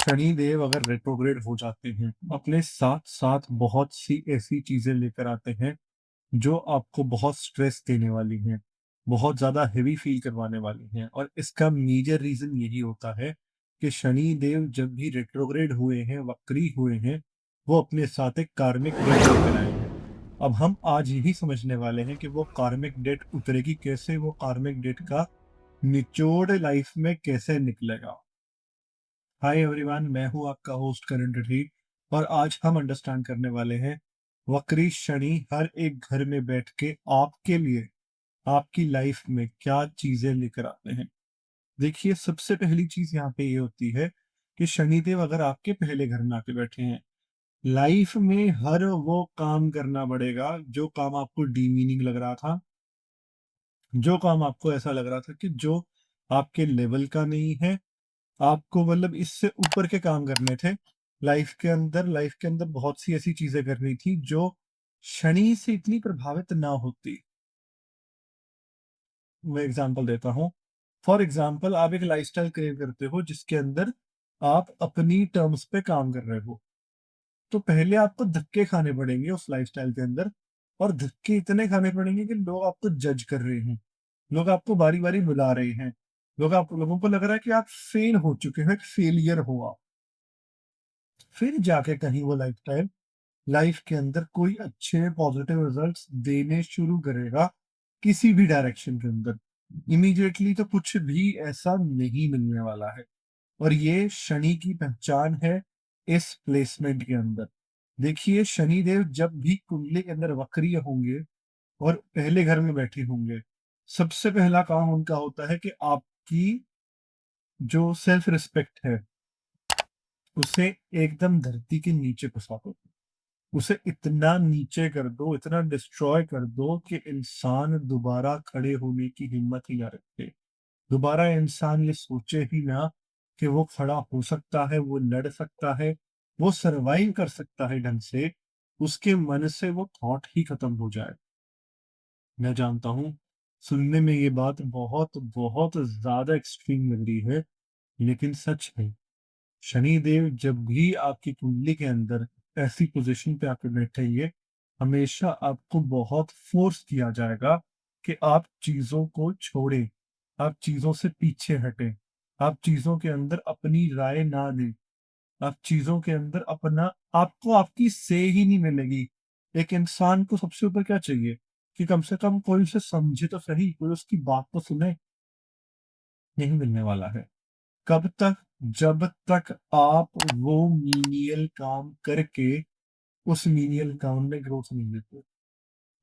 शनिदेव अगर रेट्रोग्रेड हो जाते हैं अपने साथ साथ बहुत सी ऐसी चीजें लेकर आते हैं जो आपको बहुत स्ट्रेस देने वाली हैं, बहुत ज्यादा हेवी फील करवाने वाली हैं। और इसका मेजर रीजन यही होता है कि शनिदेव जब भी रेट्रोग्रेड हुए हैं, वक्री हुए हैं, वो अपने साथ एक कार्मिक डेट लेकर आए हैं। अब हम आज यही समझने वाले हैं कि वो कार्मिक डेट उतरेगी कैसे, वो कार्मिक डेट का निचोड़ लाइफ में कैसे निकलेगा। हाय एवरीवन, मैं हूं आपका होस्ट करण रेड्डी और आज हम अंडरस्टैंड करने वाले हैं वक्री शनि हर एक घर में बैठ के आपके लिए आपकी लाइफ में क्या चीजें लेकर आते हैं। देखिए, सबसे पहली चीज यहाँ पे ये होती है कि शनिदेव अगर आपके पहले घर में आके बैठे हैं, लाइफ में हर वो काम करना पड़ेगा जो काम आपको डीमीनिंग लग रहा था, जो काम आपको ऐसा लग रहा था कि जो आपके लेवल का नहीं है, आपको मतलब इससे ऊपर के काम करने थे। लाइफ के अंदर बहुत सी ऐसी चीजें करनी थी जो शनि से इतनी प्रभावित ना होती। मैं एग्जांपल देता हूँ। फॉर एग्जांपल, आप एक लाइफस्टाइल क्रिएट करते हो जिसके अंदर आप अपनी टर्म्स पे काम कर रहे हो, तो पहले आपको धक्के खाने पड़ेंगे उस लाइफस्टाइल के अंदर। और धक्के इतने खाने पड़ेंगे कि लोग आपको जज कर रहे हैं, लोग आपको बारी बारी बुला रहे हैं, लोगों को लग रहा है कि आप फेल हो चुके हो, एक फेलियर हो आप। फिर जाके कहीं वो लाइफस्टाइल लाइफ के अंदर कोई अच्छे पॉजिटिव रिजल्ट्स देने शुरू करेगा, किसी भी डायरेक्शन के अंदर। इमीडिएटली तो कुछ भी ऐसा नहीं मिलने वाला है। और ये शनि की पहचान है इस प्लेसमेंट के अंदर। देखिए, शनिदेव जब भी कुंडली के अंदर वक्रीय होंगे और पहले घर में बैठे होंगे, सबसे पहला काम उनका होता है कि आपकी जो सेल्फ रिस्पेक्ट है उसे एकदम धरती के नीचे घुसा दो। उसे इतना नीचे कर दो, इतना डिस्ट्रॉय कर दो कि इंसान दोबारा खड़े होने की हिम्मत ही ना रखे। दोबारा इंसान ये सोचे ही ना कि वो खड़ा हो सकता है, वो लड़ सकता है, वो सरवाइव कर सकता है ढंग से। उसके मन से वो थॉट ही खत्म हो जाए। मैं जानता हूँ, सुनने में ये बात बहुत बहुत ज्यादा एक्सट्रीम लग रही है, लेकिन सच है। शनिदेव जब भी आपकी कुंडली के अंदर ऐसी पोजीशन पे आकर बैठेंगे, हमेशा आपको बहुत फोर्स किया जाएगा कि आप चीजों को छोड़ें, आप चीजों से पीछे हटें, आप चीजों के अंदर अपनी राय ना दें, आप चीजों के अंदर अपना, आपको आपकी से ही नहीं मिलेगी। एक इंसान को सबसे ऊपर क्या चाहिए कि कम से कम कोई उसे समझे तो सही, कोई उसकी बात तो सुने। नहीं मिलने वाला है। कब तक? जब तक आप वो मीनियल काम करके उस मीनियल काम में ग्रोथ नहीं लेते।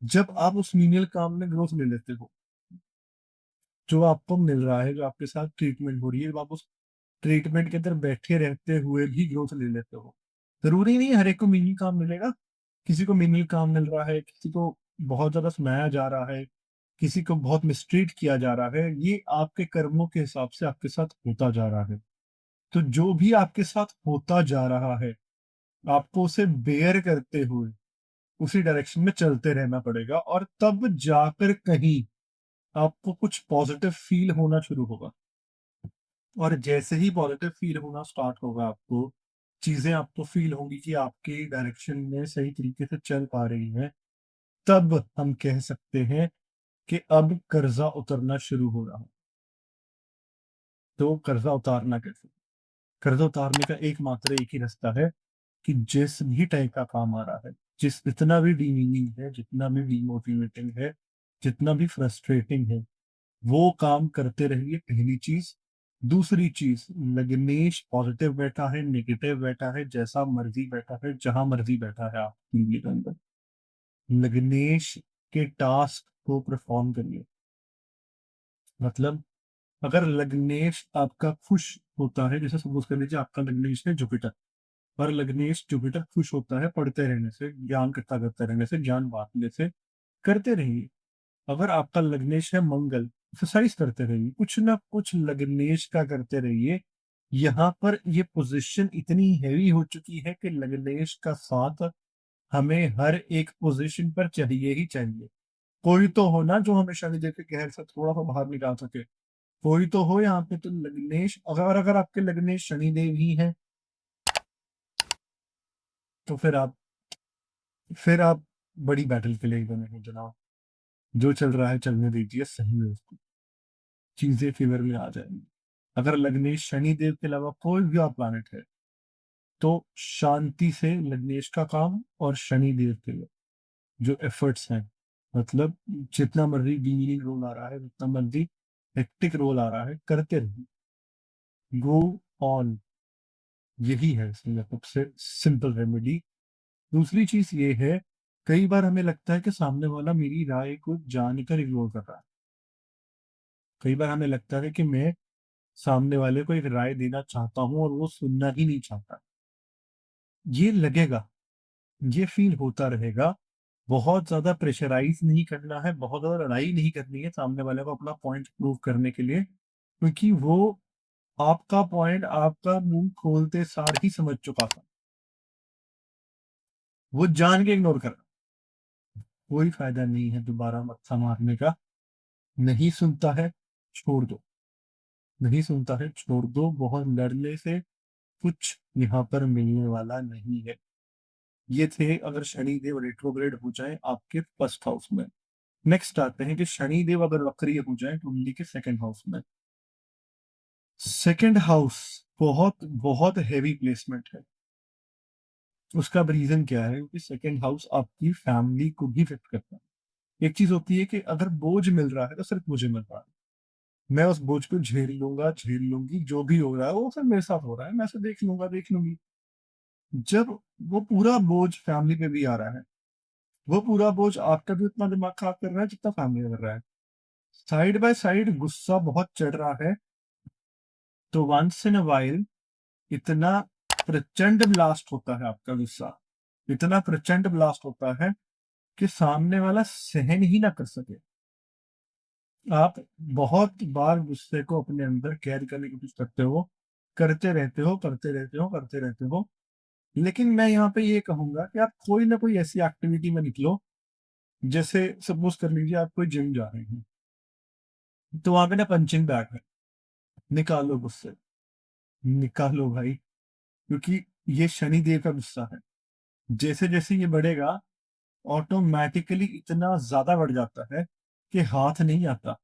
जब आप उस मीनियल काम में ग्रोथ ले लेते हो, जो आपको मिल रहा है, जो आपके साथ ट्रीटमेंट हो रही है, जब आप उस ट्रीटमेंट के अंदर बैठे रहते हुए भी ग्रोथ ले लेते हो। जरूरी नहीं है हर एक को मीनियल काम मिलेगा। किसी को मीनियल काम मिल रहा है, किसी को बहुत ज्यादा सुनाया जा रहा है, किसी को बहुत मिसट्रीट किया जा रहा है। ये आपके कर्मों के हिसाब से आपके साथ होता जा रहा है। तो जो भी आपके साथ होता जा रहा है, आपको उसे बेयर करते हुए उसी डायरेक्शन में चलते रहना पड़ेगा, और तब जाकर कहीं आपको कुछ पॉजिटिव फील होना शुरू होगा। और जैसे ही पॉजिटिव फील होना स्टार्ट होगा, आपको चीजें आपको फील होंगी कि आपके डायरेक्शन में सही तरीके से चल पा रही हैं, तब हम कह सकते हैं कि अब कर्जा उतरना शुरू हो रहा है। तो कर्जा उतारना कैसे? कर्जा उतारने का एकमात्र एक ही रास्ता है कि जिस भी टाइप का काम आ रहा है, जितना भी डीमीनिंग है, जितना भी डीमोटिवेटिंग है, जितना भी फ्रस्ट्रेटिंग है, वो काम करते रहिए, पहली चीज। दूसरी चीज, लग्नेश पॉजिटिव बैठा है, नेगेटिव बैठा है, जैसा मर्जी बैठा है, जहां मर्जी बैठा है आपकी जिंदगी के अंदर, लग्नेश के टास्क को परफॉर्म करिए। मतलब, अगर लग्नेश आपका खुश होता है, जैसे सपोज कर लीजिए आपका लग्नेश है जुपिटर, पर लग्नेश जुपिटर खुश होता है पढ़ते रहने से, ज्ञान इकट्ठा करते रहने से, ज्ञान बांटने से। करते रहिए। अगर आपका लग्नेश है मंगल, एक्सरसाइज करते रहिए, कुछ ना कुछ लग्नेश का करते रहिए। यहाँ पर ये पोजीशन इतनी हैवी हो चुकी है कि लग्नेश का साथ हमें हर एक पोजीशन पर चाहिए ही चाहिए। कोई तो हो ना जो हमें शनिदेव के कहर से थोड़ा सा बाहर निकाल सके। कोई तो हो यहाँ पे। तो लग्नेश, अगर अगर आपके लग्नेश शनिदेव ही है, तो फिर आप बड़ी बैटल के लिए बने जनाब। जो चल रहा है चलने दीजिए, सही है उसको, चीजें फेवर में आ जाएंगी। अगर लग्नेश शनि देव के अलावा कोई भी और प्लैनेट है, तो शांति से लग्नेश का काम और शनि देव के जो एफर्ट्स हैं, मतलब जितना मर्जी डीलिंग रोल आ रहा है, जितना मर्जी हेक्टिक रोल आ रहा है, करते रहिए, गो ऑन। यही है इसमें सबसे सिंपल रेमेडी। दूसरी चीज ये है, कई बार हमें लगता है कि सामने वाला मेरी राय को जानकर इग्नोर कर रहा है। कई बार हमें लगता है कि मैं सामने वाले को एक राय देना चाहता हूं और वो सुनना ही नहीं चाहता। ये लगेगा, ये फील होता रहेगा। बहुत ज्यादा प्रेशराइज नहीं करना है, बहुत ज्यादा लड़ाई नहीं करनी है सामने वाले को अपना पॉइंट प्रूव करने के लिए, क्योंकि वो आपका पॉइंट आपका मुंह खोलते सार ही समझ चुका था। वो जान के इग्नोर कर रहा। कोई फायदा नहीं है दोबारा मत्था मारने का। नहीं सुनता है, छोड़ दो। नहीं सुनता है, छोड़ दो। बहुत लड़ने से कुछ यहाँ पर मिलने वाला नहीं है। ये थे अगर शनिदेव रेट्रोग्रेड हो जाए आपके फर्स्ट हाउस में। नेक्स्ट आते हैं कि शनिदेव अगर वक्रीय हो जाए कुंडली के सेकंड हाउस में। सेकंड हाउस बहुत बहुत हैवी प्लेसमेंट है। उसका रीजन क्या है? क्योंकि सेकंड हाउस आपकी फैमिली को भी इफेक्ट करता है। एक चीज होती है कि अगर बोझ मिल रहा है तो सिर्फ मुझे मिल रहा है, मैं उस बोझ को झेल लूंगा, झेल लूंगी, जो भी हो रहा है वो सब मेरे साथ हो रहा है, मैं उसे देख लूंगा, देख लूंगी। जब वो पूरा बोझ फैमिली पे भी आ रहा है, वो पूरा बोझ आपका भी उतना दिमाग खराब कर रहा है जितना फैमिली का कर रहा है, साइड बाय साइड गुस्सा बहुत चढ़ रहा है, तो वंस इन अ वाइल इतना प्रचंड ब्लास्ट होता है आपका गुस्सा, इतना प्रचंड ब्लास्ट होता है कि सामने वाला सहन ही ना कर सके। आप बहुत बार गुस्से को अपने अंदर कैद करने की कोशिश करते हो, करते रहते हो, करते रहते हो, करते रहते हो। लेकिन मैं यहाँ पे ये कहूंगा कि आप कोई ना कोई ऐसी एक्टिविटी में निकलो। जैसे सपोज कर लीजिए आप कोई जिम जा रहे हैं, तो वहां पे ना पंचिंग बैग है, निकालो गुस्से, निकालो भाई। क्योंकि ये शनि देव का गुस्सा है। जैसे जैसे ये बढ़ेगा, ऑटोमेटिकली इतना ज्यादा बढ़ जाता है कि हाथ नहीं आता।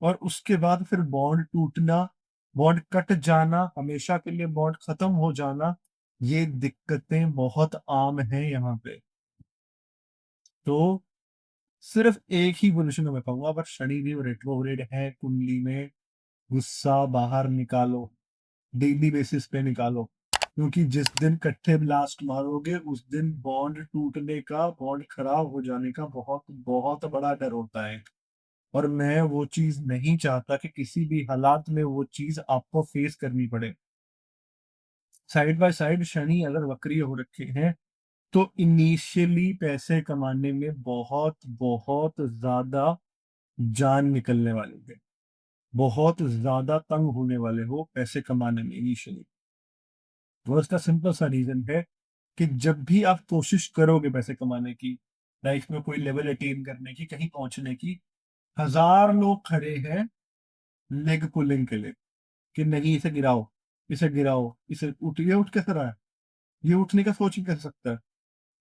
और उसके बाद फिर बॉन्ड टूटना, बॉन्ड कट जाना, हमेशा के लिए बॉन्ड खत्म हो जाना, ये दिक्कतें बहुत आम हैं यहाँ पे। तो सिर्फ एक ही पोजिशन में मैं कहूंगा, अगर शनि देव रेट्रोग्रेड है कुंडली में, गुस्सा बाहर निकालो, डेली बेसिस पे निकालो। क्योंकि जिस दिन कट्ठे ब्लास्ट मारोगे उस दिन बॉन्ड टूटने का, बॉन्ड खराब हो जाने का बहुत बहुत बड़ा डर होता है। और मैं वो चीज नहीं चाहता कि किसी भी हालात में वो चीज आपको फेस करनी पड़े। साइड बाय साइड शनि अगर वक्रीय हो रखे हैं, तो इनिशियली पैसे कमाने में बहुत बहुत ज्यादा जान निकलने वाली है, बहुत ज्यादा तंग होने वाले हो पैसे कमाने में इनिशियली। वो उसका सिंपल सा रीजन है कि जब भी आप कोशिश करोगे पैसे कमाने की, लाइफ में कोई लेवल अटेन करने की, कहीं पहुंचने की, हजार लोग खड़े हैं लेग पुलिंग के लिए कि नहीं इसे गिराओ, इसे गिराओ, इसे उठ, ये उठ कैसे रहा है, ये उठने का सोच ही कैसे सकता है।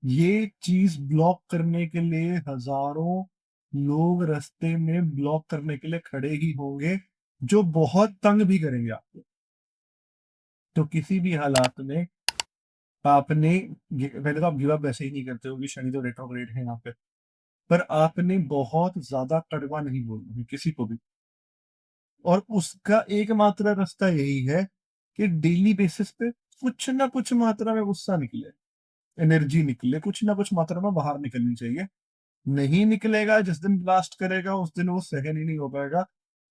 ये चीज ब्लॉक करने के लिए हजारों लोग रास्ते में ब्लॉक करने के लिए खड़े ही होंगे, जो बहुत तंग भी करेंगे आपको। तो किसी भी हालात में आपने, पहले तो आप गिव अप वैसे ही नहीं करते हो कि शनि तो रेट्रोग्रेड है यहाँ पे, पर आपने बहुत ज्यादा कड़वा नहीं बोलना है किसी को भी। और उसका एकमात्र रास्ता यही है कि डेली बेसिस पे कुछ ना कुछ मात्रा में गुस्सा निकले, एनर्जी निकले, कुछ ना कुछ मात्रा में बाहर निकलनी चाहिए। नहीं निकलेगा, जिस दिन ब्लास्ट करेगा उस दिन वो सहन ही नहीं हो पाएगा।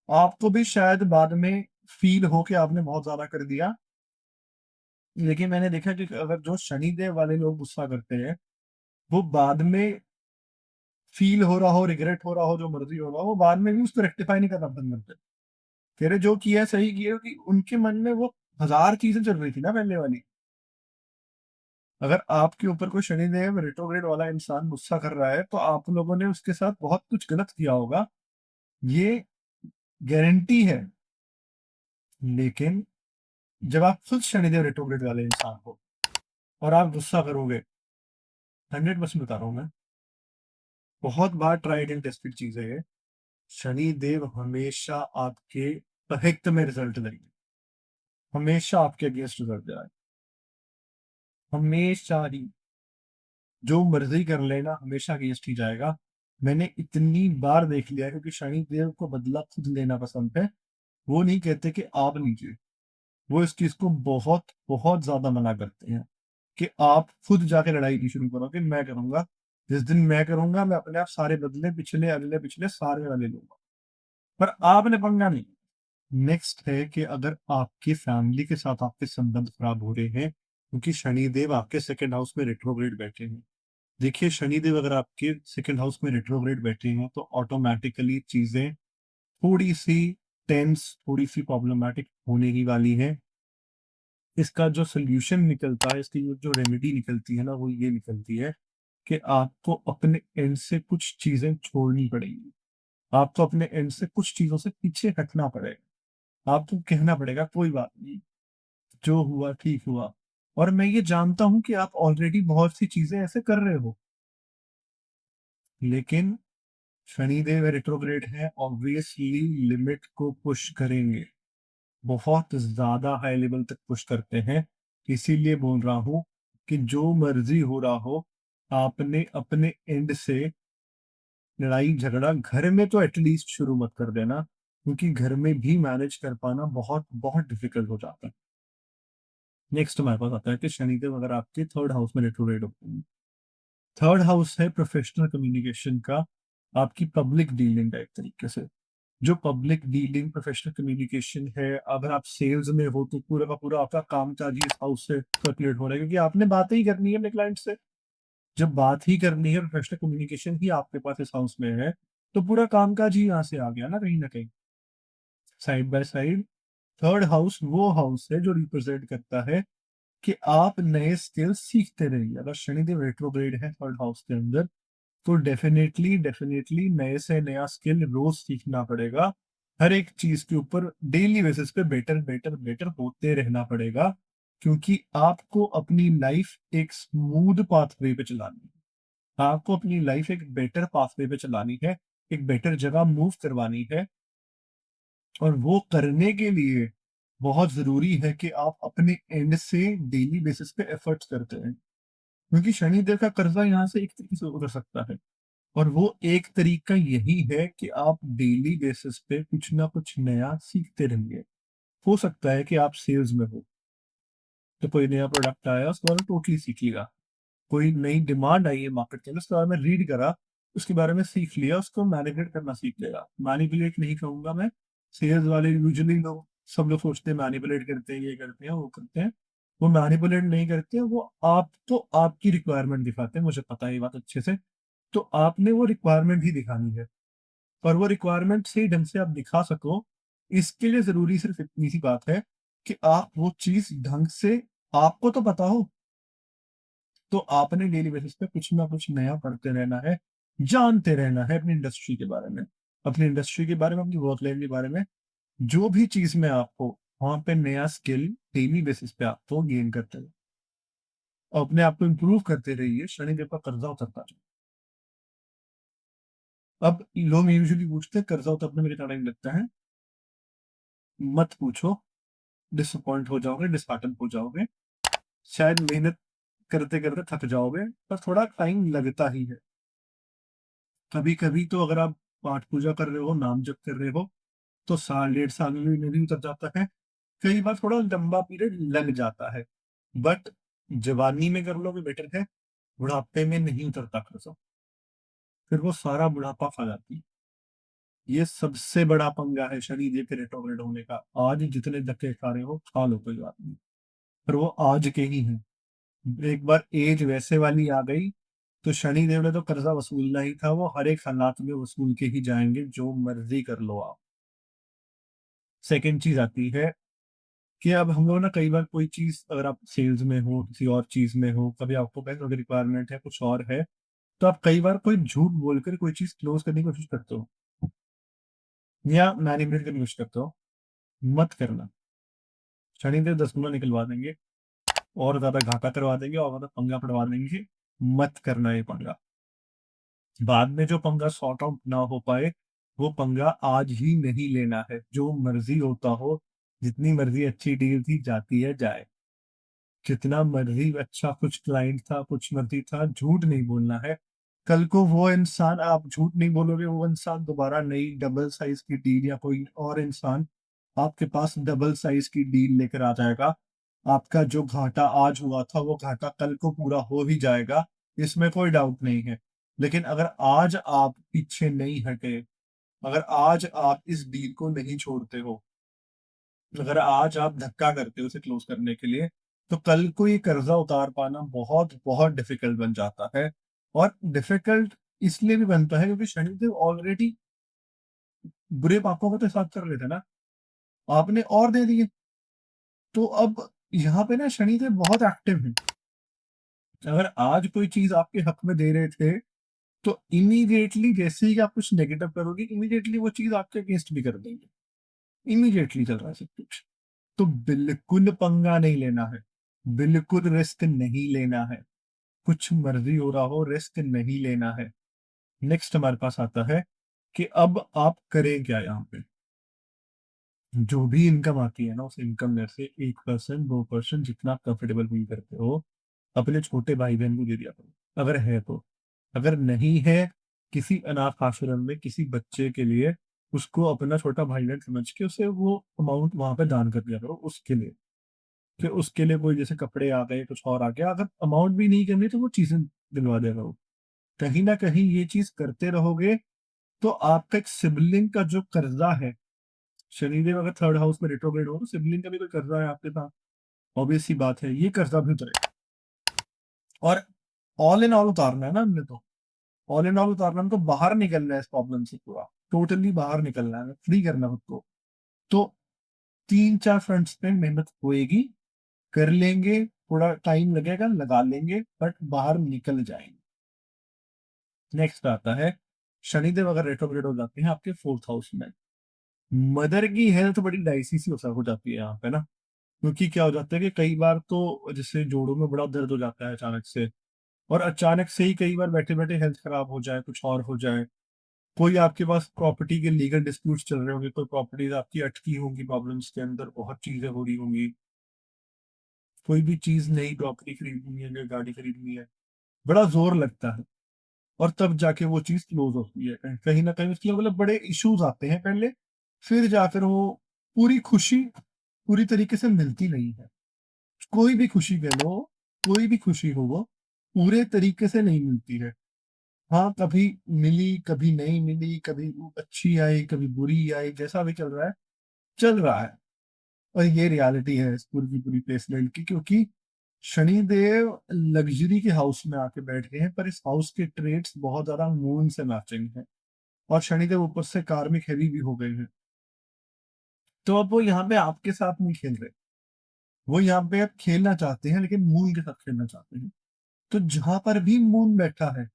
आपको भी शायद बाद में फील हो कि आपने बहुत ज्यादा कर दिया। लेकिन मैंने देखा कि अगर जो शनिदेव वाले लोग गुस्सा करते हैं, वो बाद में फील हो रहा हो, रिग्रेट हो रहा हो, जो मर्जी हो रहा हो, वो बाद में भी उसको रेक्टिफाई नहीं करना पसंद करते। कह रहे जो किया है सही किया है, क्योंकि उनके मन में वो हजार चीजें चल रही थी ना पहले वाली। अगर आपके ऊपर कोई शनिदेव रेट्रोग्रेड वाला इंसान गुस्सा कर रहा है, तो आप लोगों ने उसके साथ बहुत कुछ गलत किया होगा, ये गारंटी है। लेकिन जब आप खुद शनिदेव रेट्रोग्रेड वाले इंसान हो और आप गुस्सा करोगे, 100% बता रहा हूँ मैं। बहुत बार ट्राइड एंड टेस्टेड चीज है ये। शनि देव हमेशा आपके हित में रिजल्ट देंगे, हमेशा आपके अगेंस्ट रिजल्ट दे रहा है, हमेशा ही। जो मर्जी कर लेना, हमेशा अगेंस्ट ही जाएगा। मैंने इतनी बार देख लिया है, क्योंकि शनि देव को बदला खुद लेना पसंद है। वो नहीं कहते कि आप लीजिए, वो इस चीज को बहुत बहुत ज्यादा मना करते हैं कि आप खुद जाके लड़ाई की शुरू करो कि मैं करूंगा। जिस दिन मैं करूंगा, मैं अपने आप सारे बदले पिछले अगले पिछले सारे वाले लूंगा, पर आपने पंगा नहीं। नेक्स्ट है कि अगर आपकी फैमिली के साथ आपके संबंध खराब हो रहे हैं, क्योंकि शनिदेव आपके सेकंड हाउस में रेट्रोग्रेड बैठे हैं। देखिए, शनिदेव अगर आपके सेकंड हाउस में रेट्रोग्रेड बैठे हैं तो ऑटोमेटिकली चीजें थोड़ी सी टेंस, थोड़ी सी प्रॉब्लमेटिक होने ही वाली है। इसका जो सोल्यूशन निकलता है, इसकी जो रेमेडी निकलती है ना, वो ये निकलती है कि आपको अपने एंड से कुछ चीजें छोड़नी पड़ेगी। आपको अपने एंड से कुछ चीजों से पीछे हटना पड़ेगा। आपको कहना पड़ेगा कोई बात नहीं, जो हुआ ठीक हुआ। और मैं ये जानता हूं कि आप ऑलरेडी बहुत सी चीजें ऐसे कर रहे हो, लेकिन शनिदेव रेट्रोग्रेड है, ऑब्वियसली लिमिट को पुश करेंगे, बहुत ज्यादा हाई लेवल तक पुश करते हैं। इसीलिए बोल रहा हूं कि जो मर्जी हो रहा हो, आपने अपने एंड से लड़ाई झगड़ा घर में तो एटलीस्ट शुरू मत कर देना, क्योंकि घर में भी मैनेज कर पाना बहुत बहुत डिफिकल्ट हो जाता है। नेक्स्ट हमारे पास आता है कि शनिदेव अगर आपके थर्ड हाउस में रेट्रोग्रेड होते हैं। थर्ड हाउस है प्रोफेशनल कम्युनिकेशन का, आपकी पब्लिक डीलिंग का एक तरीके से। जो पब्लिक डीलिंग प्रोफेशनल कम्युनिकेशन है, अगर आप सेल्स में हो तो पूरा का पूरा आपका कामकाज ही इस हाउस से सर्कुलेट हो रहा है, क्योंकि आपने बातें ही करनी है अपने क्लाइंट से। जब बात ही करनी है, प्रोफेशनल कम्युनिकेशन ही आपके पास इस हाउस में है, तो पूरा कामकाज ही यहाँ से आ गया ना कहीं। Side by side third house वो हाउस है जो रिप्रेजेंट करता है कि आप नए स्किल्स सीखते रहिए। अगर शनिदेव रेट्रोग्रेड है थर्ड हाउस के अंदर, तो डेफिनेटली डेफिनेटली नए से नया स्किल रोज सीखना पड़ेगा। हर एक चीज के ऊपर डेली बेसिस पे बेटर बेटर बेटर होते रहना पड़ेगा, क्योंकि आपको अपनी लाइफ एक स्मूथ पाथवे पे चलानी है। आपको अपनी लाइफ एक बेटर पाथवे पे चलानी है, एक बेटर जगह मूव करवानी है। और वो करने के लिए बहुत जरूरी है कि आप अपने एंड से डेली बेसिस पे एफर्ट्स करते हैं, क्योंकि शनिदेव का कर्जा यहाँ से एक तरीके से उतर सकता है। और वो एक तरीका यही है कि आप डेली बेसिस पे कुछ ना कुछ नया सीखते रहेंगे। हो सकता है कि आप सेल्स में हो, तो कोई नया प्रोडक्ट आया उसके बारे में टोटली सीख लिया। कोई नई डिमांड आई है मार्केट के अंदर, उसके बारे में रीड करा, उसके बारे में सीख लिया, उसको मैनिपुलेट करना सीख लेगा। मैनिपुलेट नहीं कहूंगा मैं, सेल्स वाले यूजुअली लोग, सब लोग सोचते हैं मैनिपुलेट करते हैं, ये करते हैं वो करते हैं। वो मैनिपुलेट नहीं करते हैं, वो आपको आपकी रिक्वायरमेंट दिखाते हैं, मुझे पता है ये बात अच्छे से। तो आपने वो रिक्वायरमेंट ही दिखानी है, और वो रिक्वायरमेंट सही ढंग से आप दिखा सको, इसके लिए जरूरी सिर्फ इतनी सी बात है कि आप वो चीज ढंग से, आपको तो पता हो। तो आपने डेली बेसिस पे कुछ ना कुछ नया पढ़ते रहना है, जानते रहना है अपनी इंडस्ट्री के बारे में, अपनी इंडस्ट्री के बारे में, अपनी वर्क लाइन के बारे में। जो भी चीज में आपको वहां पे नया स्किल डेली बेसिस पे आपको गेन करते रहे और अपने आप को इम्प्रूव करते रहिए, शनिदेव का कर्जा उतरता जाए। अब लोग यूजुअली पूछते हैं कर्जा उतरने में कितना टाइम लगता है। मत पूछो, डिसअपॉइंट हो जाओगे, डिसहार्टन हो जाओगे, शायद मेहनत करते करते थक जाओगे, पर थोड़ा टाइम लगता ही है। कभी कभी तो अगर आप पाठ पूजा कर रहे हो, नाम जप कर रहे हो, तो साल 1.5 साल में भी उतर जाता है। कई बार थोड़ा लंबा पीरियड लग जाता है, बट जवानी में कर लोगे बेटर है, बुढ़ापे में नहीं उतरता खर्चा, फिर वो सारा बुढ़ापा खा जाती है। ये सबसे बड़ा पंगा है शनि देव के रेट्रोग्रेड होने का। आज जितने धक्के खा रहे हो खा लो, कोई बात नहीं, पर वो आज के ही हैं। एक बार एज वैसे वाली आ गई, तो शनि देव ने तो कर्जा वसूलना ही था, वो हर एक हालात में वसूल के ही जाएंगे, जो मर्जी कर लो आप। सेकेंड चीज आती है कि अब हम लोग ना, कई बार कोई चीज, अगर आप सेल्स में हो, किसी और चीज में हो, कभी आपको पैसों की रिक्वायरमेंट है, कुछ और है, तो आप कई बार कोई झूठ बोलकर कोई चीज क्लोज करने की कोशिश करते हो, या मैनिपुलेट करने की कोशिश करते हो। मत करना, शनिदेव 10 गुना निकलवा देंगे, और ज्यादा घाटा करवा देंगे, और ज्यादा पंगा पड़वा देंगे। मत करना ये पंगा। बाद में जो पंगा सॉर्ट आउट ना हो पाए, वो पंगा आज ही नहीं लेना है। जो मर्जी होता हो, जितनी मर्जी अच्छी डील थी, जाती है जाए। जितना मर्जी अच्छा कुछ क्लाइंट था, कुछ मर्जी था, झूठ नहीं बोलना है। कल को वो इंसान, आप झूठ नहीं बोलोगे, वो इंसान दोबारा नई डबल साइज की डील या कोई और इंसान आपके पास डबल साइज की डील लेकर आ जाएगा। आपका जो घाटा आज हुआ था, वो घाटा कल को पूरा हो ही जाएगा, इसमें कोई डाउट नहीं है। लेकिन अगर आज आप पीछे नहीं हटे, अगर आज आप इस डील को नहीं छोड़ते हो, अगर आज आप धक्का करते हो उसे क्लोज करने के लिए, तो कल को ये कर्जा उतार पाना बहुत बहुत डिफिकल्ट बन जाता है। और डिफिकल्ट इसलिए भी बनता है क्योंकि शनिदेव ऑलरेडी बुरे पापों का तो साथ कर रहे थे ना, आपने और दे दिए। तो अब यहाँ पे ना शनिदेव बहुत एक्टिव है। अगर आज कोई चीज आपके हक में दे रहे थे, तो इमीडिएटली जैसे ही आप कुछ नेगेटिव करोगे, इमीडिएटली वो चीज आपके अगेंस्ट भी कर देंगे। इमीडिएटली चल रहा है सब कुछ। तो बिल्कुल पंगा नहीं लेना है, बिल्कुल रिस्क नहीं लेना है। कुछ मर्जी हो रहा हो, रिस्क नहीं लेना है। नेक्स्ट हमारे पास आता है कि अब आप करें क्या यहाँ पे। जो भी इनकम आती है ना, उस इनकम में से 1% 2% जितना कंफर्टेबल फील करते हो, अपने छोटे भाई बहन को दे दिया करो, अगर है तो। अगर नहीं है, किसी अनाथ आश्रम में किसी बच्चे के लिए उसको अपना छोटा भाई बहन समझ के उसे वो अमाउंट वहां पे दान कर दिया करो उसके लिए। फिर उसके लिए कोई जैसे कपड़े आ गए, कुछ और आ गया, अगर अमाउंट भी नहीं करनी तो वो चीजें दिलवा दिया करो। कहीं ना कहीं ये चीज करते रहोगे, तो आपका एक सिबलिंग का जो कर्जा है, शनिदेव अगर थर्ड हाउस में रेट्रोग्रेड हो, तो सिबलिंग का भी कोई कर्जा है आपके पास, ऑब्वियस सी बात है, ये कर्जा भी उतरेगा। और ऑल इन ऑल उतारना है ना हमने तो, ऑल इन ऑल उतारना है, तो बाहर निकलना है इस प्रॉब्लम से पूरा, टोटली बाहर निकलना है, फ्री करना है खुद को। तो 3 4 फ्रंट्स पे मेहनत होएगी, कर लेंगे, थोड़ा टाइम लगेगा, लगा लेंगे, बट बाहर निकल जाएंगे। नेक्स्ट आता है, शनिदेव अगर रेट्रोग्रेड हो जाते हैं आपके 4th हाउस में, मदर की हेल्थ बड़ी डाइसी सी हो जाती है यहाँ पे ना। क्योंकि क्या हो जाता है कि कई बार तो जैसे जोड़ों में बड़ा दर्द हो जाता है अचानक से, और अचानक से ही कई बार बैठे बैठे हेल्थ खराब हो जाए, कुछ और हो जाए। कोई आपके पास प्रॉपर्टी के लीगल डिस्प्यूट्स चल रहे होंगे, कोई प्रॉपर्टीज आपकी अटकी होंगी, प्रॉब्लम्स के अंदर बहुत चीजें हो रही होंगी। कोई भी चीज, नई प्रॉपर्टी खरीदनी है, नई गाड़ी खरीदनी है, बड़ा जोर लगता है, और तब जाके वो चीज क्लोज होती है। कहीं ना कहीं उसके मतलब बड़े इश्यूज आते हैं पहले, फिर जाकर वो पूरी खुशी पूरी तरीके से मिलती नहीं है। कोई भी खुशी कह लो, कोई भी खुशी हो, वो पूरे तरीके से नहीं मिलती है। हाँ, कभी मिली, कभी नहीं मिली, कभी अच्छी आई, कभी बुरी आई, जैसा भी चल रहा है, चल रहा है। और ये रियलिटी है इस पूरी की पूरी प्लेसमेंट की, क्योंकि शनिदेव लग्जरी के हाउस में आके बैठ गए हैं, पर इस हाउस के ट्रेड्स बहुत ज्यादा मून से मैचिंग है। और शनिदेव ऊपर से कार्मिक हैवी भी हो गए हैं। तो अब वो यहाँ पे आपके साथ नहीं खेल रहे, वो यहाँ पे अब खेलना चाहते हैं, लेकिन मून के साथ खेलना चाहते हैं। तो जहां पर भी मून बैठा है,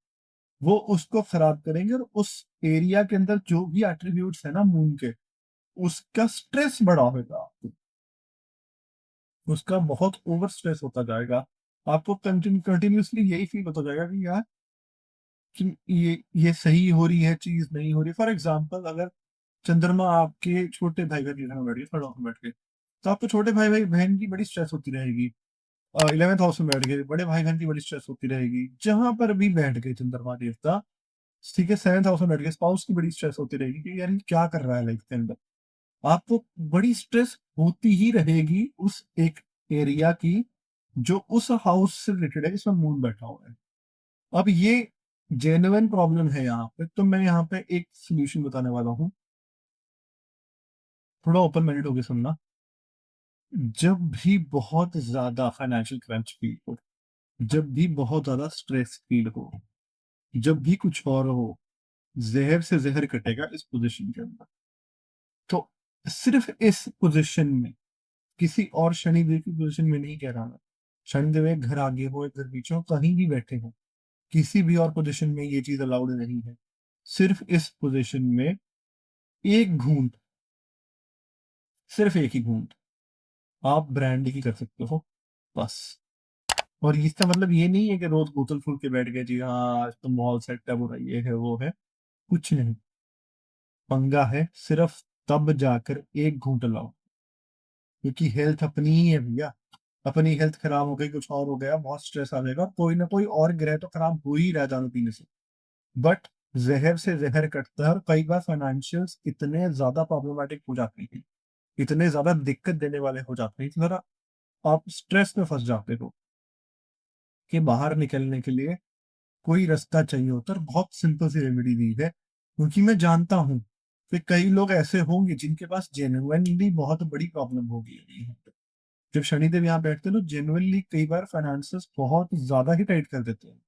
वो उसको खराब करेंगे, और उस एरिया के अंदर जो भी एट्रीब्यूट्स है ना मून के, उसका स्ट्रेस बढ़ा होगा आपको, उसका बहुत ओवर स्ट्रेस होता जाएगा। आपको कंटिन्यूसली यही फील होता जाएगा कि यार, कि ये सही हो रही है, चीज नहीं हो रही। फॉर एग्जाम्पल, अगर चंद्रमा आपके छोटे भाई बहन के घर में बैठ गए, थर्ड हाउस में बैठ गए, तो आपको छोटे भाई भाई बहन की बड़ी स्ट्रेस होती रहेगी। 11th हाउस में बैठ गए, बड़े भाई बहन की बड़ी स्ट्रेस होती रहेगी, जहां पर भी बैठ गए चंद्रमा देवता। ठीक है, 7th हाउस में बैठ गए, स्पाउस की बड़ी स्ट्रेस होती रहेगी कि यार ये क्या कर रहा है लाइफ के अंदर। आपको बड़ी स्ट्रेस होती ही रहेगी उस एक एरिया की, जो उस हाउस से रिलेटेड है जिसमें मून बैठा हुआ है। अब ये जेन्युइन प्रॉब्लम है यहाँ पे, तो मैं यहाँ पे एक सोल्यूशन बताने वाला हूँ। थोड़ा ओपन माइंडेड होकर सुनना। जब भी बहुत ज्यादा फाइनेंशियल क्रंच फील हो, जब भी बहुत ज्यादा स्ट्रेस फील हो, जब भी कुछ और हो, जहर से जहर कटेगा इस पोजीशन के अंदर। तो सिर्फ इस पोजीशन में, किसी और शनिदेव की पोजीशन में नहीं कह रहा मैं। शनिदेव एक घर आगे हो, एक घर पीछे हो, कहीं भी बैठे हो, किसी भी और पोजीशन में ये चीज अलाउड नहीं है। सिर्फ इस पोजीशन में एक घूंट, सिर्फ एक ही घूंट आप ब्रांड की कर सकते हो, बस। और इसका मतलब ये नहीं है कि रोज बोतल फूल के बैठ गए, जी हाँ आज तो माहौल सेट है, बुरा ये है वो है, कुछ नहीं। पंगा है सिर्फ तब जाकर एक घूंट लाओ, क्योंकि हेल्थ अपनी ही है भैया। अपनी हेल्थ खराब हो गई, कुछ और हो गया, बहुत स्ट्रेस आ जाएगा, कोई ना कोई और ग्रह तो खराब हो ही रहा है दारू पीने से। बट जहर से जहर कटता है, और कई बार फाइनेंशियल्स इतने ज्यादा प्रॉब्लमेटिक हो जाते हैं, इतने ज्यादा दिक्कत देने वाले हो जाते हैं, इतना ज्यादा आप स्ट्रेस में फंस जाते हो कि बाहर निकलने के लिए कोई रास्ता चाहिए होता है। और बहुत सिंपल सी रेमेडी दी है, क्योंकि मैं जानता हूँ कि कई लोग ऐसे होंगे जिनके पास जेन्युइनली बहुत बड़ी प्रॉब्लम होगी। जब शनिदेव यहाँ बैठते हैं तो जेन्युइनली कई बार फाइनेंसेस बहुत ज्यादा ही टाइट कर देते हैं।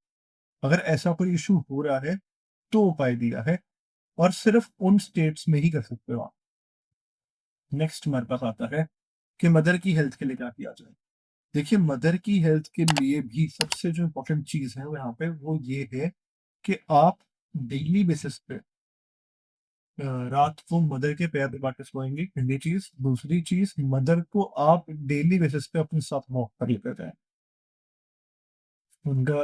अगर ऐसा कोई इशू हो रहा है तो उपाय दिया है, और सिर्फ उन स्टेट्स में ही कर सकते हो आप। नेक्स्ट हमारे पास आता है कि मदर की हेल्थ के लिए क्या किया जाए। देखिए, मदर की हेल्थ के लिए भी सबसे जो इम्पोर्टेंट चीज है वो यहाँ पे वो ये है कि आप डेली बेसिस पे रात को मदर के पैर दबा के सोएंगे, पहली चीज। दूसरी चीज, मदर को आप डेली बेसिस पे अपने साथ वॉक कर लेते जाएं। उनका,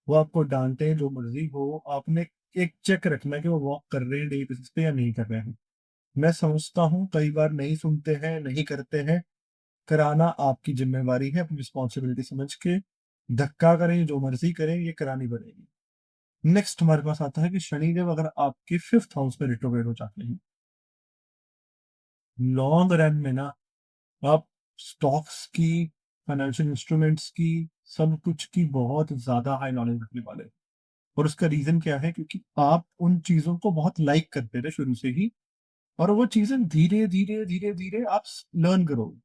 वो आपको डांटे जो मर्जी हो, आपने एक चेक रखना है कि वो वॉक कर रहे हैं डेली बेसिस पे या नहीं कर रहे हैं। मैं समझता हूँ कई बार नहीं सुनते हैं, नहीं करते हैं। कराना आपकी जिम्मेवारी है, अपनी रिस्पॉन्सिबिलिटी समझ के धक्का करें जो मर्जी करें, ये करानी पड़ेगी। नेक्स्ट हमारे पास आता है कि शनिदेव अगर आपके फिफ्थ हाउस में रिट्रोग्रेड हो जाते हैं, लॉन्ग रन में ना, आप स्टॉक्स की, फाइनेंशियल इंस्ट्रूमेंट्स की, सब कुछ की बहुत ज्यादा हाई नॉलेज रखने वाले हैं। और उसका रीजन क्या है, क्योंकि आप उन चीजों को बहुत लाइक करते थे शुरू से ही, और वो चीजें धीरे धीरे धीरे धीरे आप लर्न करोगे।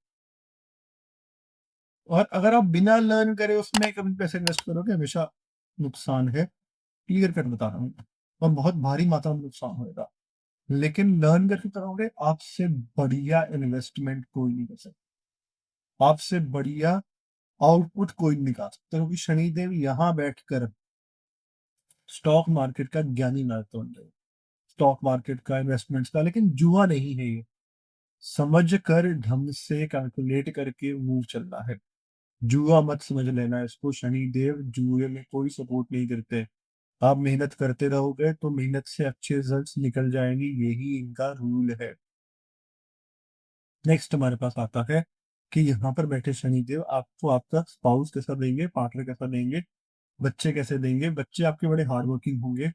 और अगर आप बिना लर्न करे उसमें कभी पैसे इन्वेस्ट करोगे, हमेशा नुकसान है, क्लियर कर बता रहा हूँ। और बहुत भारी मात्रा में नुकसान होगा। लेकिन लर्न करके करोगे, आपसे बढ़िया इन्वेस्टमेंट कोई नहीं कर सकता, आपसे बढ़िया आउटपुट कोई नहीं निकाल सकता, क्योंकि शनिदेव यहाँ बैठकर स्टॉक मार्केट का ज्ञानी नायक, स्टॉक मार्केट का, इन्वेस्टमेंट्स का, लेकिन जुआ नहीं है ये। समझ कर ढंग से कैलकुलेट करके मूव चलना है। जुआ मत समझ लेना इसको, शनिदेव जुए में कोई सपोर्ट नहीं करते। आप मेहनत करते रहोगे तो मेहनत से अच्छे रिजल्ट्स निकल जाएंगे, यही इनका रूल है। नेक्स्ट हमारे पास आता है कि यहाँ पर बैठे शनिदेव आपको आपका स्पाउस कैसा देंगे, पार्टनर कैसा देंगे, बच्चे कैसे देंगे। बच्चे आपके बड़े हार्ड वर्किंग होंगे।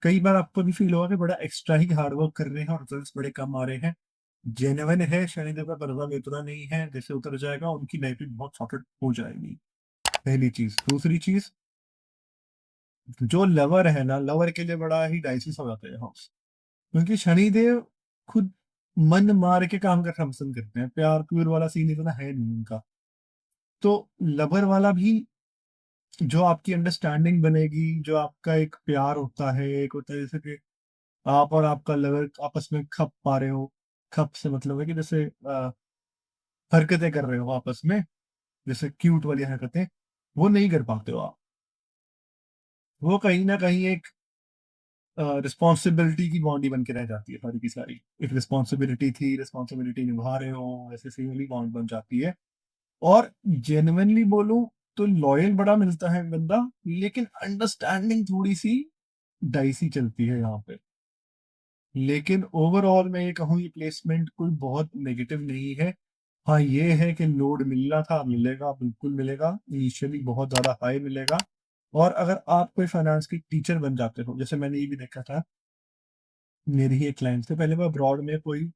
कई बार आपको भी फील होगा कि बड़ा एक्स्ट्रा ही हार्ड वर्क कर रहे हैं और रिजल्ट्स बड़े कम आ रहे हैं। जेन्युइन है, शनिदेव का कर्जा भी उतना नहीं है, जैसे उतर जाएगा उनकी लाइफ भी बहुत सॉर्टेड हो जाएगी। पहली चीज। दूसरी चीज, जो लवर है ना, लवर के लिए बड़ा ही डाइसी हो जाता है हाउस, क्योंकि शनिदेव खुद मन मार के काम करना पसंद करते हैं, प्यार प्यूर वाला सीन इतना है नहीं उनका। तो लवर वाला भी, जो आपकी अंडरस्टैंडिंग बनेगी, जो आपका एक प्यार होता है, एक होता है जैसे कि आप और आपका लवर आपस में खप पा रहे हो। खप से मतलब है कि जैसे हरकतें कर रहे हो आपस में, जैसे क्यूट वाली हरकतें, वो नहीं कर पाते हो आप। वो कहीं ना कहीं एक रिस्पॉन्सिबिलिटी की बॉन्ड बन के रह जाती है, सारी की सारी। एक रिस्पॉन्सिबिलिटी थी, रिस्पॉन्सिबिलिटी निभा रहे हो, ऐसे सी वाली बॉन्ड बन जाती है। और जेन्युइनली बोलूं तो लॉयल बड़ा मिलता है बंदा, लेकिन अंडरस्टैंडिंग थोड़ी सी डाइसी चलती है यहाँ पे। लेकिन ओवरऑल मैं ये कहूँ, ये प्लेसमेंट कोई बहुत नेगेटिव नहीं है। हाँ, ये है कि लोड मिलना था, मिलेगा, बिल्कुल मिलेगा, इनिशियली बहुत ज्यादा हाई मिलेगा। और अगर आप कोई फाइनेंस के टीचर बन जाते हो, जैसे मैंने ये भी देखा था, मेरी ही एक क्लाइंट थे, पहले वो अब्रॉड में कोई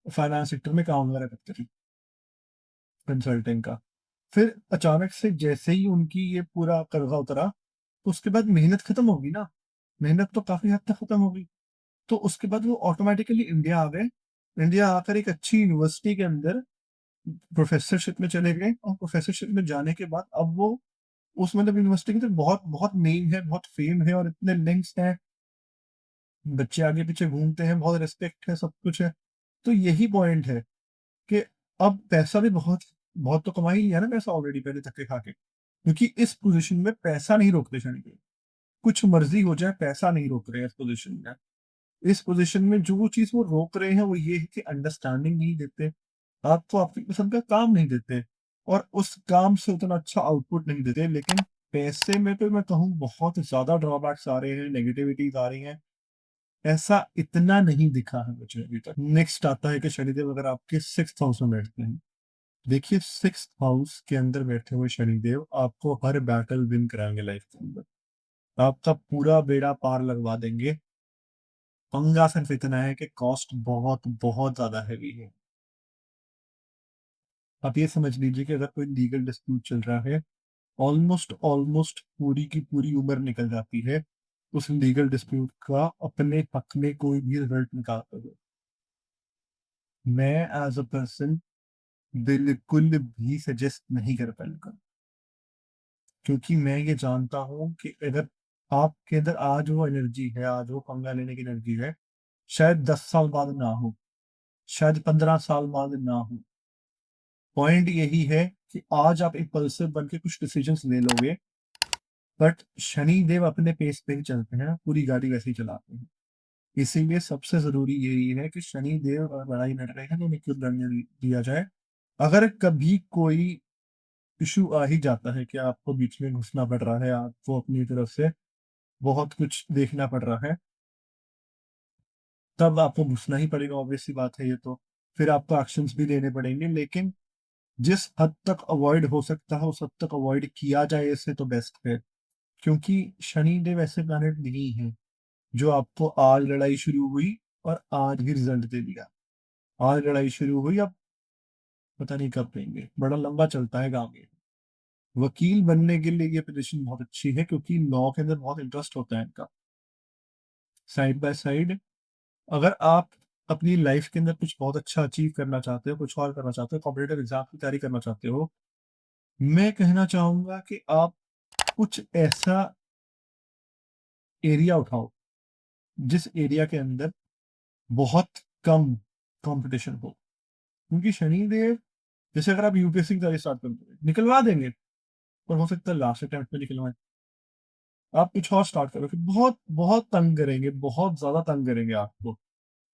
फाइनेंस सेक्टर में काम वगैरह करते थे, कंसल्टिंग का। फिर अचानक से जैसे ही उनकी ये पूरा कर्जा उतरा, तो उसके बाद मेहनत खत्म होगी ना, मेहनत तो काफी हद तक खत्म होगी। तो उसके बाद वो ऑटोमेटिकली इंडिया आ गए। इंडिया आकर एक अच्छी यूनिवर्सिटी के अंदर प्रोफेसरशिप में चले गए, और प्रोफेसरशिप में जाने के बाद अब वो उस मतलब यूनिवर्सिटी की तो बहुत बहुत नेम है, बहुत फेम है, और इतने लिंक्स हैं, बच्चे आगे पीछे घूमते हैं, बहुत रिस्पेक्ट है, सब कुछ है। तो यही पॉइंट है कि अब पैसा भी बहुत बहुत तो कमा ही लिया ना पैसा ऑलरेडी, पहले धक्के खा के। क्योंकि इस पोजीशन में पैसा नहीं रोकते शनि, कुछ मर्जी हो जाए पैसा नहीं रोक रहे हैं इस पोजीशन में। इस पोजीशन में जो चीज वो रोक रहे हैं वो ये है कि अंडरस्टैंडिंग नहीं देते, आपको आपकी पसंद का काम नहीं देते। और उस काम से उतना अच्छा आउटपुट नहीं देते। लेकिन पैसे में तो मैं कहूँ बहुत ज़्यादा ड्रॉबैक्स आ रहे हैं, नेगेटिविटीज़ आ रही हैं। ऐसा इतना नहीं दिखा है मुझे अभी तक। नेक्स्ट आता है कि शनिदेव अगर आपके 6th हाउस में बैठते हैं। देखिए 6th हाउस के अंदर बैठे हुए शनिदेव आपको हर बैटल विन कराएंगे लाइफ के अंदर। आपका पूरा बेड़ा पार लगवा देंगे। पंगा सिर्फ इतना है कि कॉस्ट बहुत बहुत ज्यादा हैवी है। आप ये समझ लीजिए कि अगर कोई लीगल डिस्प्यूट चल रहा है, ऑलमोस्ट ऑलमोस्ट पूरी की पूरी उम्र निकल जाती है उस लीगल डिस्प्यूट का अपने हक में कोई भी रिजल्ट निकालते हुए। मैं एज अ पर्सन बिल्कुल भी सजेस्ट नहीं कर पाऊंगा, क्योंकि मैं ये जानता हूँ कि अगर आपके अंदर आज वो एनर्जी है, आज वो पंगा लेने की एनर्जी है, शायद 10 साल बाद ना हो, शायद 15 साल बाद ना हो। पॉइंट यही है कि आज आप इम्पल्सिव बन के कुछ डिसीजंस ले लोगे, बट शनि देव अपने पेस पे ही चलते हैं, पूरी गाड़ी वैसे ही चलाते हैं। इसीलिए सबसे जरूरी यही है कि शनि देव अगर लड़ाई लड़ रहे हैं तो उन्हें क्यों लड़ने दिया जाए। अगर कभी कोई इशू आ ही जाता है कि आपको बीच में घुसना पड़ रहा है, आपको अपनी तरफ से बहुत कुछ देखना पड़ रहा है, तब आपको घुसना ही पड़ेगा, ऑब्वियस सी बात है ये तो। फिर आपको एक्शंस भी लेने पड़ेंगे, लेकिन जिस हद तक अवॉइड हो सकता है उस हद तक अवॉइड किया जाए इससे तो बेस्ट है। क्योंकि शनि देव ऐसे प्लैनेट नहीं है जो आपको आज लड़ाई शुरू हुई और आज ही रिजल्ट दे दिया। आज लड़ाई शुरू हुई, अब पता नहीं कब देंगे, बड़ा लंबा चलता है काम ये। वकील बनने के लिए ये पोजीशन बहुत अच्छी है, क्योंकि लॉ के अंदर बहुत इंटरेस्ट होता है इनका। साइड बाय साइड अगर आप अपनी लाइफ के अंदर कुछ बहुत अच्छा अचीव करना चाहते हो, कुछ और करना चाहते हो, कॉम्पिटेटिव एग्जाम की तैयारी करना चाहते हो, मैं कहना चाहूंगा कि आप कुछ ऐसा एरिया उठाओ जिस एरिया के अंदर बहुत कम कंपटीशन हो। क्योंकि शनिदेव, जैसे अगर आप यूपीएससी की तैयारी स्टार्ट करते हैं, निकलवा देंगे, पर हो सकता है लास्ट अटेम्प्ट में निकलवाएं। आप कुछ और स्टार्ट करो, फिर बहुत बहुत तंग करेंगे, बहुत ज्यादा तंग करेंगे आपको।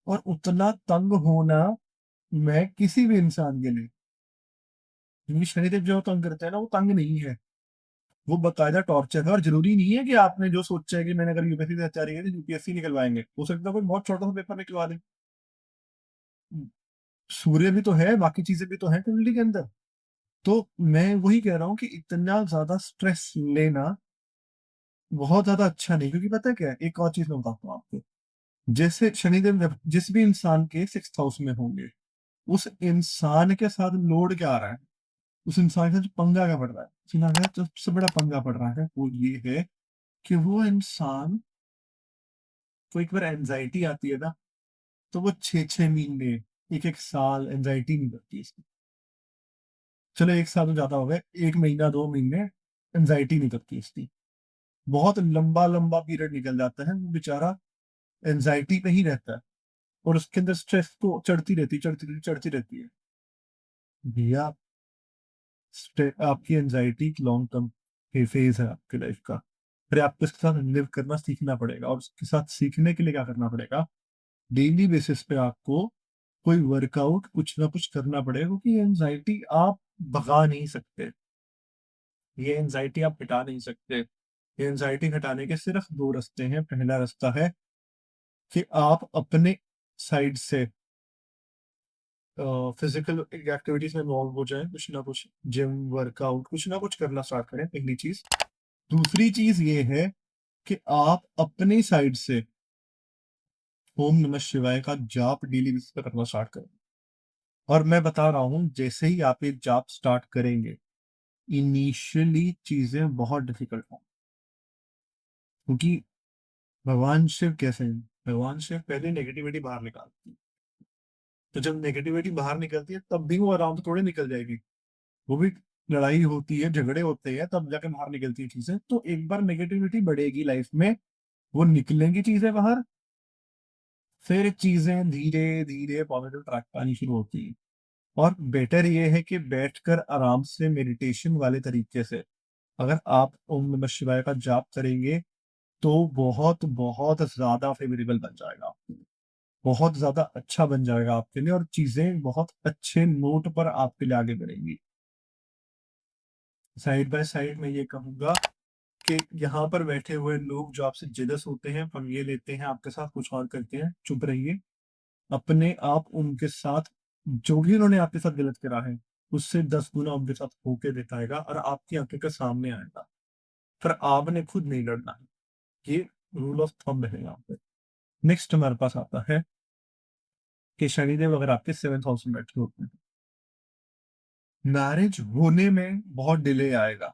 और उतना तंग होना मैं किसी भी इंसान के लिए, क्योंकि शनिदेव जो तंग करते हैं ना वो तंग नहीं है, वो बकायदा टॉर्चर है। और जरूरी नहीं है कि आपने जो सोचा है कि मैंने अगर यूपीएससी की तैयारी की तो यूपीएससी निकलवाएंगे, हो सकता है कोई बहुत छोटा सा पेपर निकलवा दे। सूर्य भी तो है, बाकी चीजें भी तो है कुंडली के अंदर। तो मैं वही कह रहा हूँ कि इतना ज्यादा स्ट्रेस लेना बहुत ज्यादा अच्छा नहीं। क्योंकि पता है क्या है? एक और चीज मैं बताता हूँ आपको। जैसे शनिदेव जिस भी इंसान के 6th हाउस में होंगे, उस इंसान के साथ लोड क्या आ रहा है, उस इंसान के साथ जो पंगा क्या पड़ रहा है, उस इंसान के साथ जो सबसे बड़ा पंगा पड़ रहा है वो ये है कि वो इंसान को एक बार एंजाइटी आती है ना, तो वो 6 6 महीने, एक एक साल एंजाइटी नहीं करती इसकी। चलो एक साल तो ज्यादा हो गए, 1 महीना 2 महीने एंजाइटी नहीं करती इसकी। बहुत लंबा लंबा पीरियड निकल जाता है, वो बेचारा एंजाइटी पे ही रहता है। और उसके अंदर स्ट्रेस तो चढ़ती रहती, चढ़ती रहती, चढ़ती रहती है। भैया, आपकी एंजाइटी एक लॉन्ग टर्म फेज है आपकी लाइफ का। फिर आपको इसके साथ लिव करना सीखना पड़ेगा, और उसके साथ सीखने के लिए क्या करना पड़ेगा, डेली बेसिस पे आपको कोई वर्कआउट कुछ ना कुछ करना पड़ेगा। क्योंकि ये एंजाइटी आप भगा नहीं सकते, ये एंजाइटी आप हटा नहीं सकते। ये एंजाइटी हटाने के सिर्फ दो रास्ते हैं। पहला रास्ता है कि आप अपने साइड से फिजिकल एक्टिविटीज में इन्वॉल्व हो जाएं, कुछ ना कुछ जिम वर्कआउट कुछ ना कुछ करना स्टार्ट करें, पहली चीज। दूसरी चीज ये है कि आप अपनी साइड से ओम नमः शिवाय का जाप डेली बेसिस पे करना स्टार्ट करें। और मैं बता रहा हूँ, जैसे ही आप ये जाप स्टार्ट करेंगे, इनिशियली चीजें बहुत डिफिकल्ट हों। क्योंकि भगवान शिव कैसे हैं, भगवान शिव पहले नेगेटिविटी बाहर निकालते हैं। तो जब नेगेटिविटी बाहर निकलती है तब भी वो आराम से थोड़े निकल जाएगी, वो भी लड़ाई होती है, झगड़े होते हैं, तब जाके बाहर निकलती है चीजें। तो एक बार नेगेटिविटी बढ़ेगी लाइफ में, वो निकलेंगी चीजें बाहर, फिर चीजें धीरे धीरे पॉजिटिव ट्रैक पे आनी शुरू होती है। और बेटर ये है कि बैठकर आराम से मेडिटेशन वाले तरीके से अगर आप ओम नमः शिवाय का जाप करेंगे, तो बहुत बहुत ज्यादा फेवरेबल बन जाएगा आपके लिए, बहुत ज्यादा अच्छा बन जाएगा आपके लिए, और चीजें बहुत अच्छे नोट पर आपके लिए आगे बढ़ेंगी। साइड बाय साइड मैं ये कहूँगा कि यहाँ पर बैठे हुए लोग जो आपसे जेलस होते हैं, पंगे लेते हैं, आपके साथ कुछ और करते हैं, चुप रहिए। अपने आप उनके साथ जो भी उन्होंने आपके साथ गलत करा है, उससे 10 गुना उनके साथ होके दिखाएगा और आपकी आँखों के सामने आएगा। पर आपने खुद नहीं लड़ना है। ये रूल ऑफ थंब है यहाँ पे। नेक्स्ट हमारे पास आता है कि शनिदेव अगर आपके 7th हाउस में बैठे होते हैं, मैरिज होने में बहुत डिले आएगा,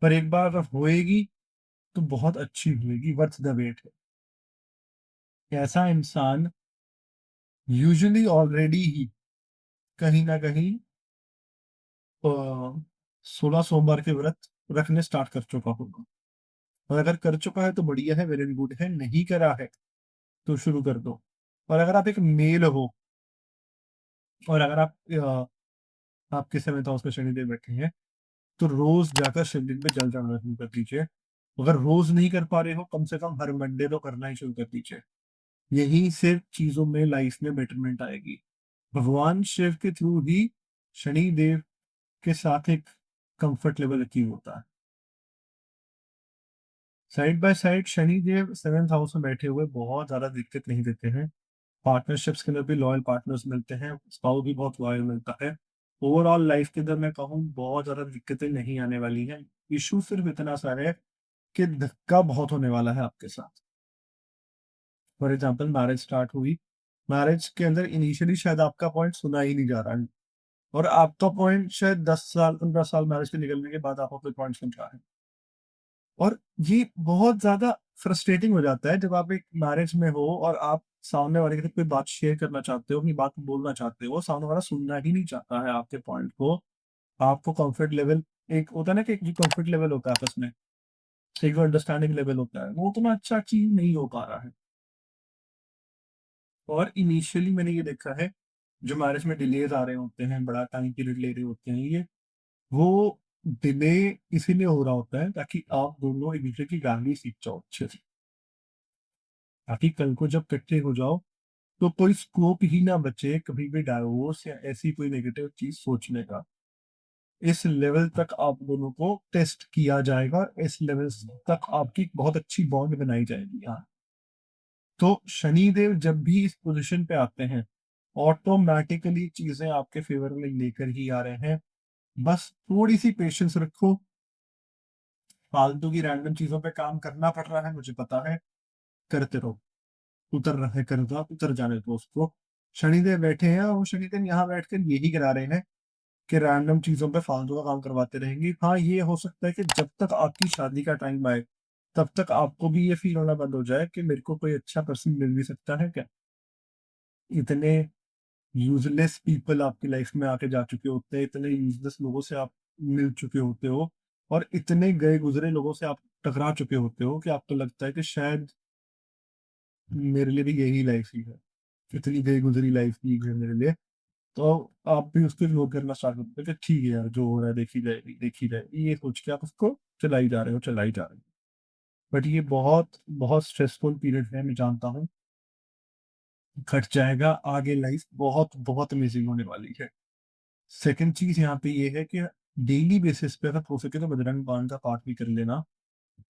पर एक बार अगर होएगी तो बहुत अच्छी होएगी, वर्थ द वेट है। ऐसा इंसान यूजुअली ऑलरेडी ही कहीं ना कहीं 16 सोमवार के व्रत रखने स्टार्ट कर चुका होगा। और अगर कर चुका है तो बढ़िया है, वेरी गुड है। नहीं करा है तो शुरू कर दो। और अगर आप एक मेल हो और अगर आप आपके 7th हाउस में शनिदेव बैठे हैं, तो रोज जाकर शिवलिंग पे जल चढ़ाना शुरू कर दीजिए। अगर रोज नहीं कर पा रहे हो, कम से कम हर मंडे तो करना ही शुरू कर दीजिए। यही से चीजों में, लाइफ में बेटरमेंट आएगी। भगवान शिव के थ्रू ही शनि देव के साथ एक कंफर्ट लेवल अचीव होता है। Side by side Shani Dev 7th house में बैठे हुए बहुत ज्यादा दिक्कत नहीं देते हैं। पार्टनरशिप्स के अंदर भी लॉयल पार्टनर्स मिलते हैं, स्पाउस भी बहुत लॉयल मिलता है। ओवरऑल लाइफ के अंदर मैं कहूँ बहुत ज्यादा दिक्कतें नहीं आने वाली हैं। इशू सिर्फ इतना सा है कि धक्का बहुत होने वाला है आपके साथ। फॉर एग्जाम्पल मैरिज स्टार्ट हुई, मैरिज के अंदर इनिशियली शायद आपका पॉइंट सुना ही नहीं जा रहा है, और आपका पॉइंट शायद 10 साल 15 साल मैरिज के निकलने के बाद आपका कोई पॉइंट सुन रहा है। और ये बहुत ज्यादा फ्रस्ट्रेटिंग हो जाता है जब आप एक मैरिज में हो और आप सामने वाले के साथ कोई बात शेयर करना चाहते हो, अपनी बात बोलना चाहते हो, सामने वाला सुनना ही नहीं चाहता है आपके पॉइंट को। आपको कंफर्ट लेवल, एक होता है ना कि एक जो कंफर्ट लेवल होता है आपस में, एक जो अंडरस्टैंडिंग लेवल होता है, वो उतना अच्छा चीज नहीं हो पा रहा है। और इनिशियली मैंने ये देखा है, जो मैरिज में डिलेज आ रहे होते हैं, बड़ा टाइम पीरियड ले रहे होते हैं, ये वो डिले इसीलिए हो रहा होता है ताकि आप दोनों एक दूसरे की गाली सीख जाओ अच्छे से, ताकि कल को जब इकट्ठे हो जाओ तो कोई स्कोप ही ना बचे कभी भी डाइवोर्स या ऐसी कोई नेगेटिव चीज सोचने का। इस लेवल तक आप दोनों को टेस्ट किया जाएगा और इस लेवल तक आपकी बहुत अच्छी बॉन्ड बनाई जाएगी। हाँ, तो शनिदेव जब भी इस पोजीशन पे आते हैं, ऑटोमेटिकली चीजें आपके फेवर में लेकर ही आ रहे हैं। बस थोड़ी सी पेशेंस रखो। फालतू की रैंडम चीजों पे काम करना पड़ रहा है, मुझे पता है, करते रहो। उतर रहा है कर्जा, उतर जाने दो उसको। शनिदेव बैठे हैं और वो शनिदेव यहाँ बैठकर यही करा रहे हैं कि रैंडम चीजों पे फालतू का काम करवाते रहेंगे। हाँ, ये हो सकता है कि जब तक आपकी शादी का टाइम आए, तब तक आपको भी ये फील होना बंद हो जाए कि मेरे को कोई अच्छा पर्सन मिल भी सकता है क्या। इतने यूजलेस पीपल आपकी लाइफ में आके जा चुके होते हैं, इतने यूजलेस लोगों से आप मिल चुके होते हो, और इतने गए गुजरे लोगों से आप टकरा चुके होते हो कि आपको लगता है कि शायद मेरे लिए भी यही लाइफ ही है। इतनी गई गुजरी लाइफ ही है मेरे लिए। तो आप भी उसको इग्नोर करना स्टार्ट करते हो कि ठीक है यार, जो हो रहा है देखी जाएगी देखी जाएगी, ये सोच के आप उसको चलाई जा रहे हो, चलाई जा रहे हो। बट ये बहुत बहुत स्ट्रेसफुल पीरियड है, मैं जानता हूँ। घट जाएगा आगे, लाइफ बहुत बहुत अमेजिंग होने वाली है। सेकंड चीज यहाँ पे ये है कि डेली बेसिस पे अगर हो सके तो बजरंग बाण का पाठ भी कर लेना।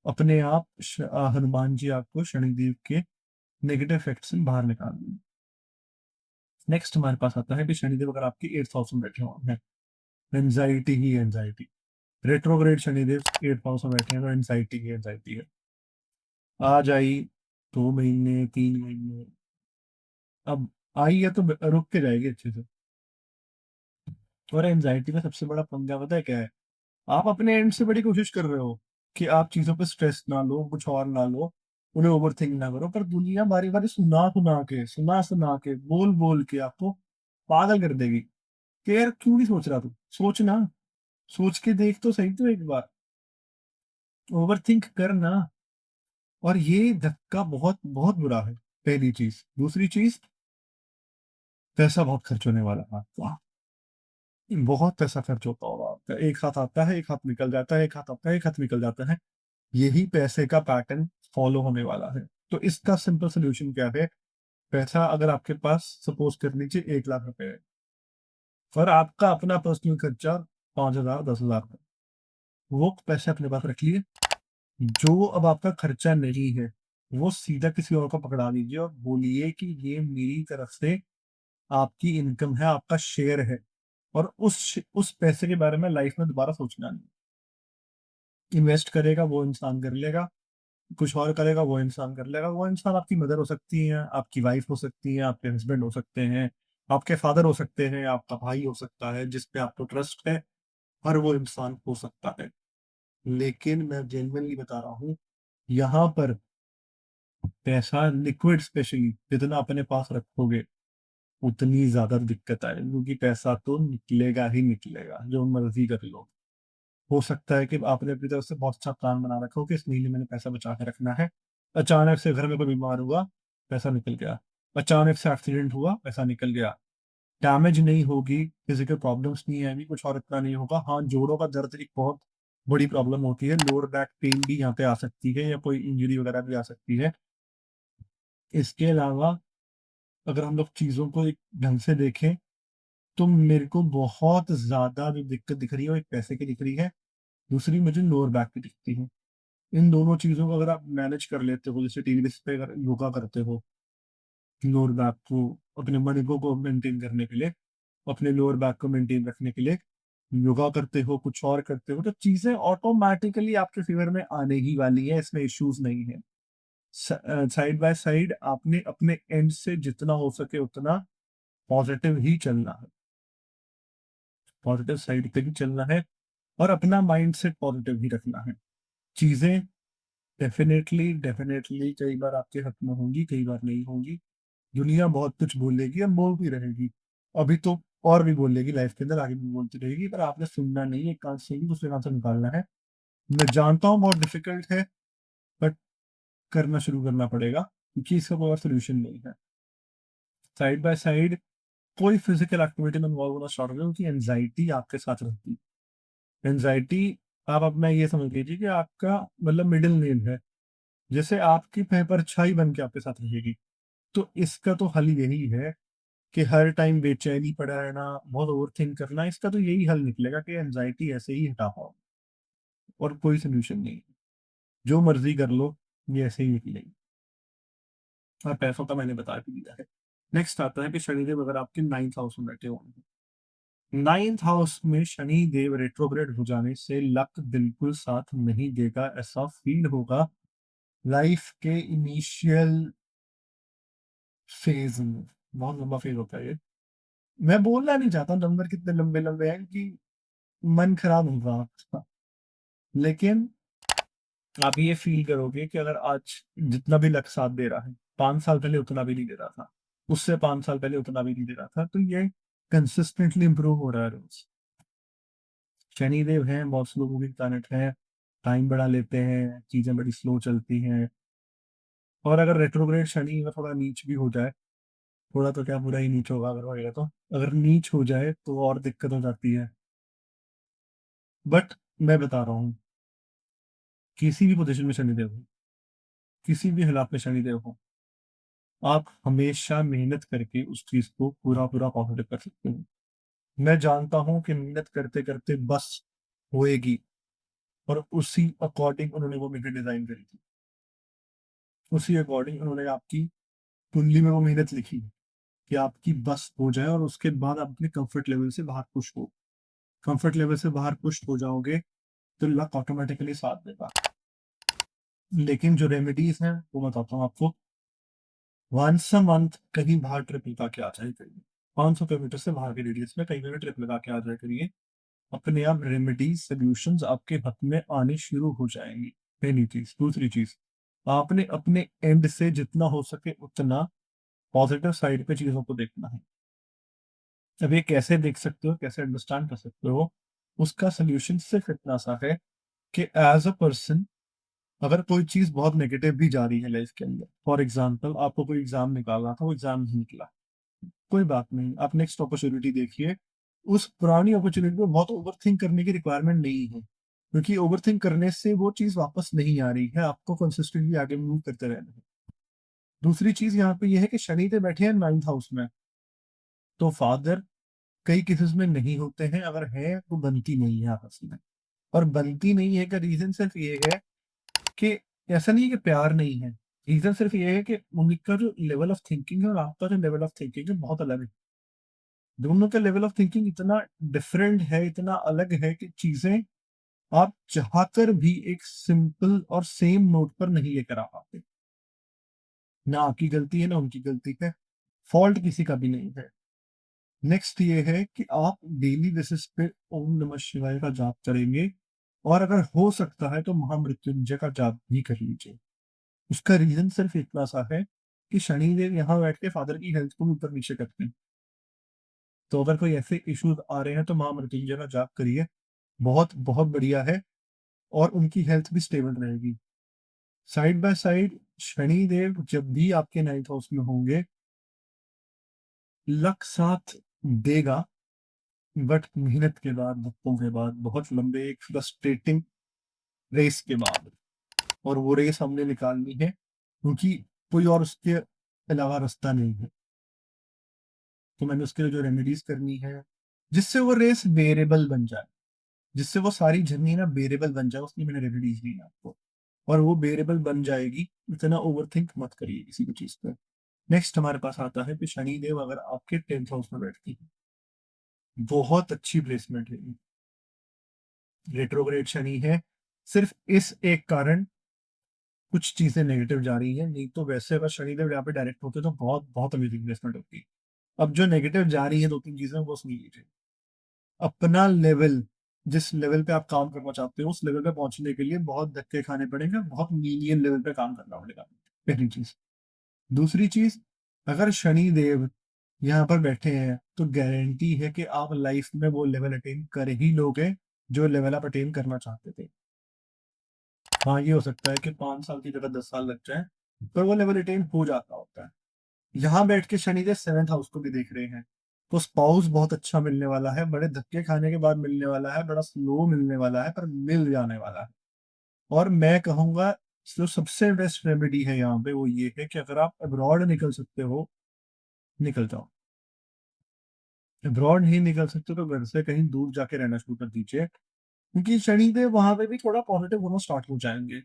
अपने आप हनुमान जी आपको शनिदेव के नेगेटिव इफेक्ट से बाहर निकाल देंगे। नेक्स्ट हमारे पास आता है कि शनिदेव अगर आपके 8th हाउस में बैठे हुए हैं, एंजाइटी ही anxiety. Retrograde Shanidev 8th house में बैठे हैं तो एंजाइटी ही एंजाइटी है। आ जाई 2 महीने 3 महीने, अब आई है तो रुक के जाएगी अच्छे से। और एंजाइटी का सबसे बड़ा पंगा पता है क्या है? आप अपने एंड से बड़ी कोशिश कर रहे हो कि आप चीजों पे स्ट्रेस ना लो, कुछ और ना लो, उन्हें ओवर थिंक ना करो, पर दुनिया बारी बारी सुना सुना के, बोल बोल के आपको पागल कर देगी कि यार क्यों नहीं सोच रहा तू, सोचना, सोच के देख तो सही तो एक बार, ओवर थिंक करना। और ये धक्का बहुत बहुत बुरा है। पहली चीज। दूसरी चीज, पैसा बहुत खर्च होने वाला है आपका। बहुत पैसा खर्च होता होगा आपका, एक हाथ आता है एक हाथ निकल जाता है, एक हाथ आता है एक हाथ निकल जाता है। यही पैसे का पैटर्न फॉलो होने वाला है। तो इसका सिंपल सोल्यूशन क्या है? पैसा अगर आपके पास सपोज कर लीजिए 1 लाख रुपए है, और आपका अपना पर्सनल खर्चा 5,000 10,000 है, वो पैसे अपने पास रख लिए। जो अब आपका खर्चा नहीं है, वो सीधा किसी और को पकड़ा दीजिए और बोलिए कि ये मेरी तरफ से आपकी इनकम है, आपका शेयर है, और उस पैसे के बारे में लाइफ में दोबारा सोचना नहीं। इन्वेस्ट करेगा वो इंसान कर लेगा, कुछ और करेगा वो इंसान कर लेगा। वो इंसान आपकी मदर हो सकती है, आपकी वाइफ हो सकती है, आपके हस्बैंड हो सकते हैं, आपके फादर हो सकते हैं, आपका भाई हो सकता है, जिस पे आपको ट्रस्ट है, हर वो इंसान हो सकता है। लेकिन मैं जेन्युइनली बता रहा हूँ, यहाँ पर पैसा लिक्विड स्पेशली जितना अपने पास रखोगे उतनी ज्यादा दिक्कत आएगी, क्योंकि पैसा तो निकलेगा ही निकलेगा, जो मर्जी कर लो। हो सकता है कि आपने अपनी तरफ से बहुत अच्छा प्लान बना रखा हो कि इस महीने मैंने पैसा बचा के रखना है, अचानक से घर में कोई बीमार हुआ, पैसा निकल गया, अचानक से एक्सीडेंट हुआ, पैसा निकल गया, डैमेज नहीं होगी, फिजिकल प्रॉब्लम्स नहीं आएगी, कुछ और इतना नहीं होगा। हाँ, जोड़ों का दर्द एक बहुत बड़ी प्रॉब्लम होती है, लोअर बैक पेन भी यहाँ पे आ सकती है, या कोई इंजरी वगैरह भी आ सकती है। इसके अलावा अगर हम लोग चीजों को एक ढंग से देखें, तो मेरे को बहुत ज्यादा जो दिक्कत दिख रही है वो एक पैसे की दिख रही है, दूसरी मुझे लोअर बैक की दिखती है। इन दोनों चीजों को अगर आप मैनेज कर लेते हो, जैसे टीवी पे अगर योगा करते हो, लोअर बैक को, अपने मणिकों को मेंटेन करने के लिए, अपने लोअर बैक को मेंटेन रखने के लिए योगा करते हो, कुछ और करते हो, तो चीजें ऑटोमेटिकली आपके फेवर में आने ही वाली है, इसमें इश्यूज नहीं है। साइड बाय साइड आपने अपने एंड से जितना हो सके उतना पॉजिटिव ही चलना है, पॉजिटिव साइड पे ही चलना है, और अपना माइंड सेट पॉजिटिव ही रखना है। चीजें डेफिनेटली डेफिनेटली कई बार आपके हक में होंगी, कई बार नहीं होंगी। दुनिया बहुत कुछ बोलेगी और बोल भी रहेगी, अभी तो और भी बोलेगी, लाइफ के अंदर आगे भी बोलती रहेगी, पर आपने सुनना नहीं है, एक कान से ही दूसरे कान से निकालना है। मैं जानता हूँ बहुत डिफिकल्ट है, बट करना शुरू करना पड़ेगा, क्योंकि इसका कोई और सोल्यूशन नहीं है। साइड बाय साइड कोई फिजिकल एक्टिविटी में इन्वॉल्व होना स्टार्ट हो गया, क्योंकि एनजाइटी आपके साथ रहती है। एनजाइटी, आप अपना ये समझ लीजिए कि आपका मतलब मिडिल नेम है, जैसे आपकी परछाई बन के आपके साथ रहेगी। तो इसका तो हल यही है कि हर टाइम बेचैनी पड़ा रहना, बहुत ओवर थिंक करना, इसका तो यही हल निकलेगा कि एनजाइटी ऐसे ही हटा पाओ, और कोई सोल्यूशन नहीं है। जो मर्जी कर लो, ये ऐसे ही निकलेगी। और पैसों का मैंने बता भी दिया है। नेक्स्ट आता है कि शनिदेव अगर आपके 9th हाउस में बैठे होंगे, 9th हाउस में शनि देव रेट्रोग्रेड हो जाने से लक बिल्कुल साथ नहीं देगा, ऐसा फील होगा लाइफ के इनिशियल फेज में। बहुत लंबा फेज होता है ये, मैं बोलना नहीं चाहता नंबर कितने लंबे लंबे हैं कि मन खराब होगा आपका, लेकिन आप ये फील करोगे कि अगर आज जितना भी लक साथ दे रहा है, 5 साल पहले उतना भी नहीं दे रहा था, उससे 5 साल पहले उतना भी नहीं दे रहा था, तो ये कंसिस्टेंटली इंप्रूव हो रहा है रोज। शनिदेव हैं, बहुत स्लो मूविंग प्लैनेट है, टाइम बढ़ा लेते हैं, चीजें बड़ी स्लो चलती हैं। और अगर रेट्रोग्रेड शनि में थोड़ा नीच भी हो जाए, थोड़ा तो क्या पूरा ही नीच होगा अगर होएगा तो, अगर नीच हो जाए तो और दिक्कत हो जाती है। बट मैं बता रहा हूँ, किसी भी पोजीशन में शनिदेव हो, किसी भी हालात में शनिदेव हो, आप हमेशा मेहनत करके उस चीज को पूरा पूरा पॉजिटिव कर सकते हो। मैं जानता हूँ कि मेहनत करते करते बस होएगी, और उसी अकॉर्डिंग उन्होंने वो मेहनत डिजाइन करी थी, उसी अकॉर्डिंग उन्होंने आपकी कुंडली में वो मेहनत लिखी कि आपकी बस हो जाए, और उसके बाद आप अपने कंफर्ट लेवल से बाहर पुश हो। कंफर्ट लेवल से बाहर पुश हो जाओगे तो लक ऑटोमेटिकली साथ देगा। लेकिन जो रेमेडीज हैं वो मैं बताता हूँ आपको। वंस अ मंथ कहीं बाहर ट्रिप लगा के आ जाए करिए, 500 किलोमीटर से बाहर के रेडियस में कहीं भी ट्रिप लगा के आ जाए करिए, अपने आप रेमेडीज सोल्यूशंस आपके हाथ में आनी शुरू हो जाएंगी। पहली चीज। दूसरी चीज, आपने अपने एंड से जितना हो सके उतना पॉजिटिव साइड पे चीजों को देखना है। अब ये कैसे देख सकते हो, कैसे अंडरस्टैंड कर सकते हो, उसका सोल्यूशन सिर्फ इतना सा है कि एज अ पर्सन, अगर कोई चीज बहुत नेगेटिव भी जा रही है लाइफ के अंदर, फॉर एग्जाम्पल आपको कोई एग्जाम निकालना था, वो एग्जाम नहीं निकला, कोई बात नहीं, आप नेक्स्ट अपॉर्चुनिटी देखिए। उस पुरानी अपॉर्चुनिटी में बहुत ओवर थिंक करने की रिक्वायरमेंट नहीं है, क्योंकि ओवर थिंक करने से वो चीज वापस नहीं आ रही है, आपको कंसिस्टेंटली आगे मूव करते रहना है। दूसरी चीज यहाँ पे ये है कि शनि पे बैठे हैं 9th हाउस में, तो फादर कई केसेस में नहीं होते हैं, अगर है तो बनती नहीं है आपस में। और बनती नहीं है का रीजन सिर्फ ये है कि ऐसा नहीं है कि प्यार नहीं है, रीजन सिर्फ ये है कि उनका जो लेवल ऑफ थिंकिंग है और आपका जो लेवल ऑफ थिंकिंग है बहुत अलग है। दोनों का लेवल ऑफ थिंकिंग इतना डिफरेंट है, इतना अलग है कि चीजें आप चाहकर भी एक सिंपल और सेम नोट पर नहीं लेकर आ पाते। ना आपकी गलती है ना उनकी गलती है, फॉल्ट किसी का भी नहीं है। नेक्स्ट ये है कि आप डेली बेसिस पे ओम नमः शिवाय का जाप करेंगे, और अगर हो सकता है तो महामृत्युंजय का जाप भी कर लीजिए। उसका रीजन सिर्फ इतना सा है कि शनिदेव यहाँ बैठ के फादर की हेल्थ को भी ऊपर नीचे करते हैं। तो अगर कोई ऐसे इश्यूज आ रहे हैं तो महामृत्युंजय का जाप करिए, बहुत बहुत बढ़िया है, और उनकी हेल्थ भी स्टेबल रहेगी। साइड बाय साइड शनिदेव जब भी आपके नाइन्थ हाउस में होंगे, लक साथ देगा, बट मेहनत के बाद, धक्कों के बाद, बहुत लंबे एक फ्रस्ट्रेटिंग रेस के बाद, और वो रेस हमने निकालनी है क्योंकि कोई और उसके अलावा रास्ता नहीं है। तो मैंने उसके लिए जो रेमेडीज करनी है जिससे वो रेस बेरेबल बन जाए, जिससे वो सारी जर्नी ना बेरेबल बन जाए, उसकी मैंने रेमेडीज दी है आपको, और वो बेरेबल बन जाएगी। इतना ओवर थिंक मत करिए किसी भी चीज पर। नेक्स्ट हमारे पास आता है कि शनिदेव अगर आपके 10th हाउस में बैठती है, बहुत अच्छी प्लेसमेंट है, रेट्रोग्रेड शनि है। सिर्फ इस एक कारण कुछ चीजें नेगेटिव जा रही हैं, नहीं तो वैसे अगर शनिदेव यहाँ पे डायरेक्ट होते तो बहुत बहुत अमेजिंग प्लेसमेंट होती। अब जो नेगेटिव जा रही है दो तीन चीजें वो सुन लीजिए। अपना लेवल, जिस लेवल पे आप काम करना चाहते हो उस लेवल पे पहुंचने के लिए बहुत धक्के खाने पड़ेंगे, बहुत मीनियन लेवल पे काम करना पड़ेगा, पहली चीज। दूसरी चीज, अगर शनि देव यहाँ पर बैठे हैं तो गारंटी है कि आप लाइफ में वो लेवल अटेन कर ही लोगे जो लेवल आप अटेन करना चाहते थे। हाँ, ये हो सकता है कि 5 साल की जगह 10 साल लग जाए, पर वो लेवल अटेन हो जाता होता है। यहाँ बैठ के शनिदेव 7th हाउस को भी देख रहे हैं, तो स्पाउस बहुत अच्छा मिलने वाला है, बड़े धक्के खाने के बाद मिलने वाला है, बड़ा स्लो मिलने वाला है, पर मिल जाने वाला है। और मैं कहूंगा जो सबसे बेस्ट रेमेडी है यहाँ पे वो ये है कि अगर आप अब्रॉड निकल सकते हो, निकल जाओ। अब्रॉड नहीं निकल सकते तो घर से कहीं दूर जाके रहना शुरू कर दीजिए, क्योंकि शनिदेव वहां पे भी थोड़ा पॉजिटिव होना स्टार्ट हो जाएंगे।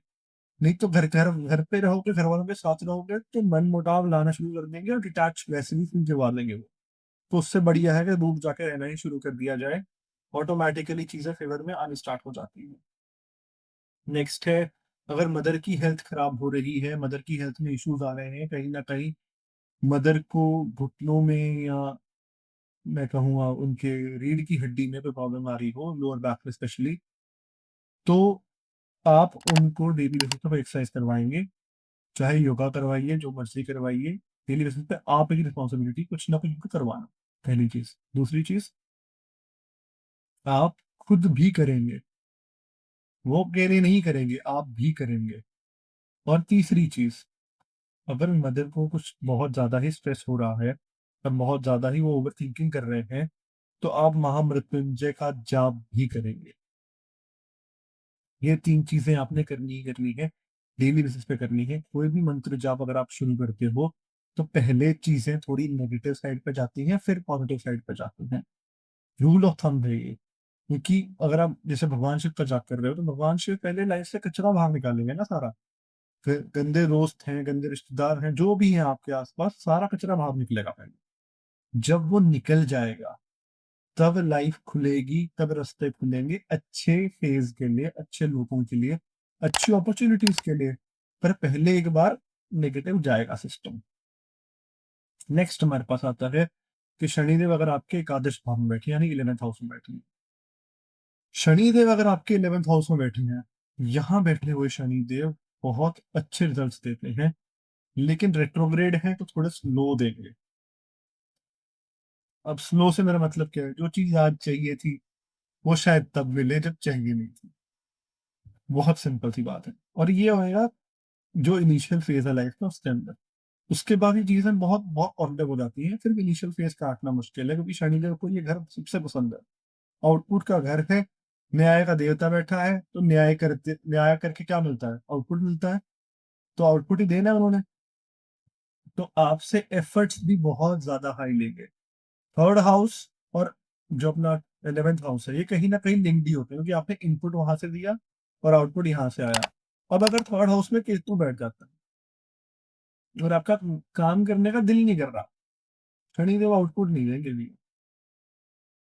नहीं तो घर घर घर पे रहोगे, घर वालों के साथ रहोगे तो मन मुटाव लाना शुरू कर देंगे, और डिटैच वैसे भी फील करवा देंगे वो। तो उससे बढ़िया है कि दूर जाके रहना ही शुरू कर दिया जाए, ऑटोमेटिकली चीजें फेवर में आनी स्टार्ट हो जाती है। नेक्स्ट है, अगर मदर की हेल्थ खराब हो रही है, मदर की हेल्थ में इश्यूज आ रहे हैं कहीं ना कहीं, मदर को घुटनों में या मैं कहूँगा उनके रीढ़ की हड्डी में कोई प्रॉब्लम आ रही हो, लोअर बैक में स्पेशली, तो आप उनको डेली बेसिस पे एक्सरसाइज करवाएंगे, चाहे योगा करवाइए, जो मर्जी करवाइए, डेली बेसिस पे आप एक रिस्पॉन्सिबिलिटी कुछ ना कुछ उनको करवाना, पहली चीज। दूसरी चीज, आप खुद भी करेंगे, वो अकेले नहीं करेंगे, आप भी करेंगे। और तीसरी चीज, अगर मदर को कुछ बहुत ज्यादा ही स्ट्रेस हो रहा है, और बहुत ज्यादा ही वो ओवर थिंकिंग कर रहे हैं, तो आप महामृत्युंजय का जाप भी करेंगे। ये तीन चीजें आपने करनी है, डेली बेसिस पे करनी है। कोई भी मंत्र जाप अगर आप शुरू करते हो तो पहले चीजें थोड़ी नेगेटिव साइड पे जाती हैं, फिर पॉजिटिव साइड पे जाती हैं। रूल ऑफ थंब है ये। क्योंकि अगर आप जैसे भगवान शिव का जाप कर रहे हो तो भगवान शिव पहले लाइफ से कचरा बाहर निकालेंगे ना सारा। गंदे दोस्त हैं, गंदे रिश्तेदार हैं, जो भी हैं आपके आसपास, सारा कचरा बाहर निकलेगा पहले। जब वो निकल जाएगा तब लाइफ खुलेगी, तब रास्ते खुलेंगे अच्छे फेज के लिए, अच्छे लोगों के लिए, अच्छी अपॉर्चुनिटीज के लिए। पर पहले एक बार नेगेटिव जाएगा सिस्टम। नेक्स्ट हमारे पास आता है कि शनिदेव अगर आपके एकादश भाव में बैठे यानी 11th हाउस में बैठे हैं, शनिदेव अगर आपके 11th हाउस में बैठे हैं, यहाँ बैठे हुए शनिदेव बहुत अच्छे रिजल्ट्स देते हैं, लेकिन रेट्रोग्रेड है तो थोड़े स्लो देंगे। अब स्लो से मेरा मतलब क्या है, जो चीज आज चाहिए थी वो शायद तब मिले जब चाहिए नहीं थी। बहुत सिंपल सी बात है। और ये होएगा जो इनिशियल फेज है लाइफ का उसके अंदर। उसके बाद ये चीजें बहुत बहुत पॉजिटिव हो जाती हैं, फिर इनिशियल फेज काटना मुश्किल है, क्योंकि शनिदेव को ये घर सबसे पसंद है, आउटपुट का घर है। न्याय का देवता बैठा है, तो न्याय करके क्या मिलता है, आउटपुट मिलता है। तो आउटपुट ही देना है उन्होंने, तो आपसे एफर्ट्स भी बहुत ज्यादा हाई लेंगे। थर्ड हाउस और जो अपना 11th हाउस है, ये कहीं न कहीं लिंक्ड ही होते हैं क्योंकि आपने इनपुट वहाँ से दिया और आउटपुट यहाँ से आया। अब अगर थर्ड हाउस में केतु बैठ जाता है और आपका काम करने का दिल नहीं कर रहा, शनिदेव आउटपुट नहीं देंगे भी।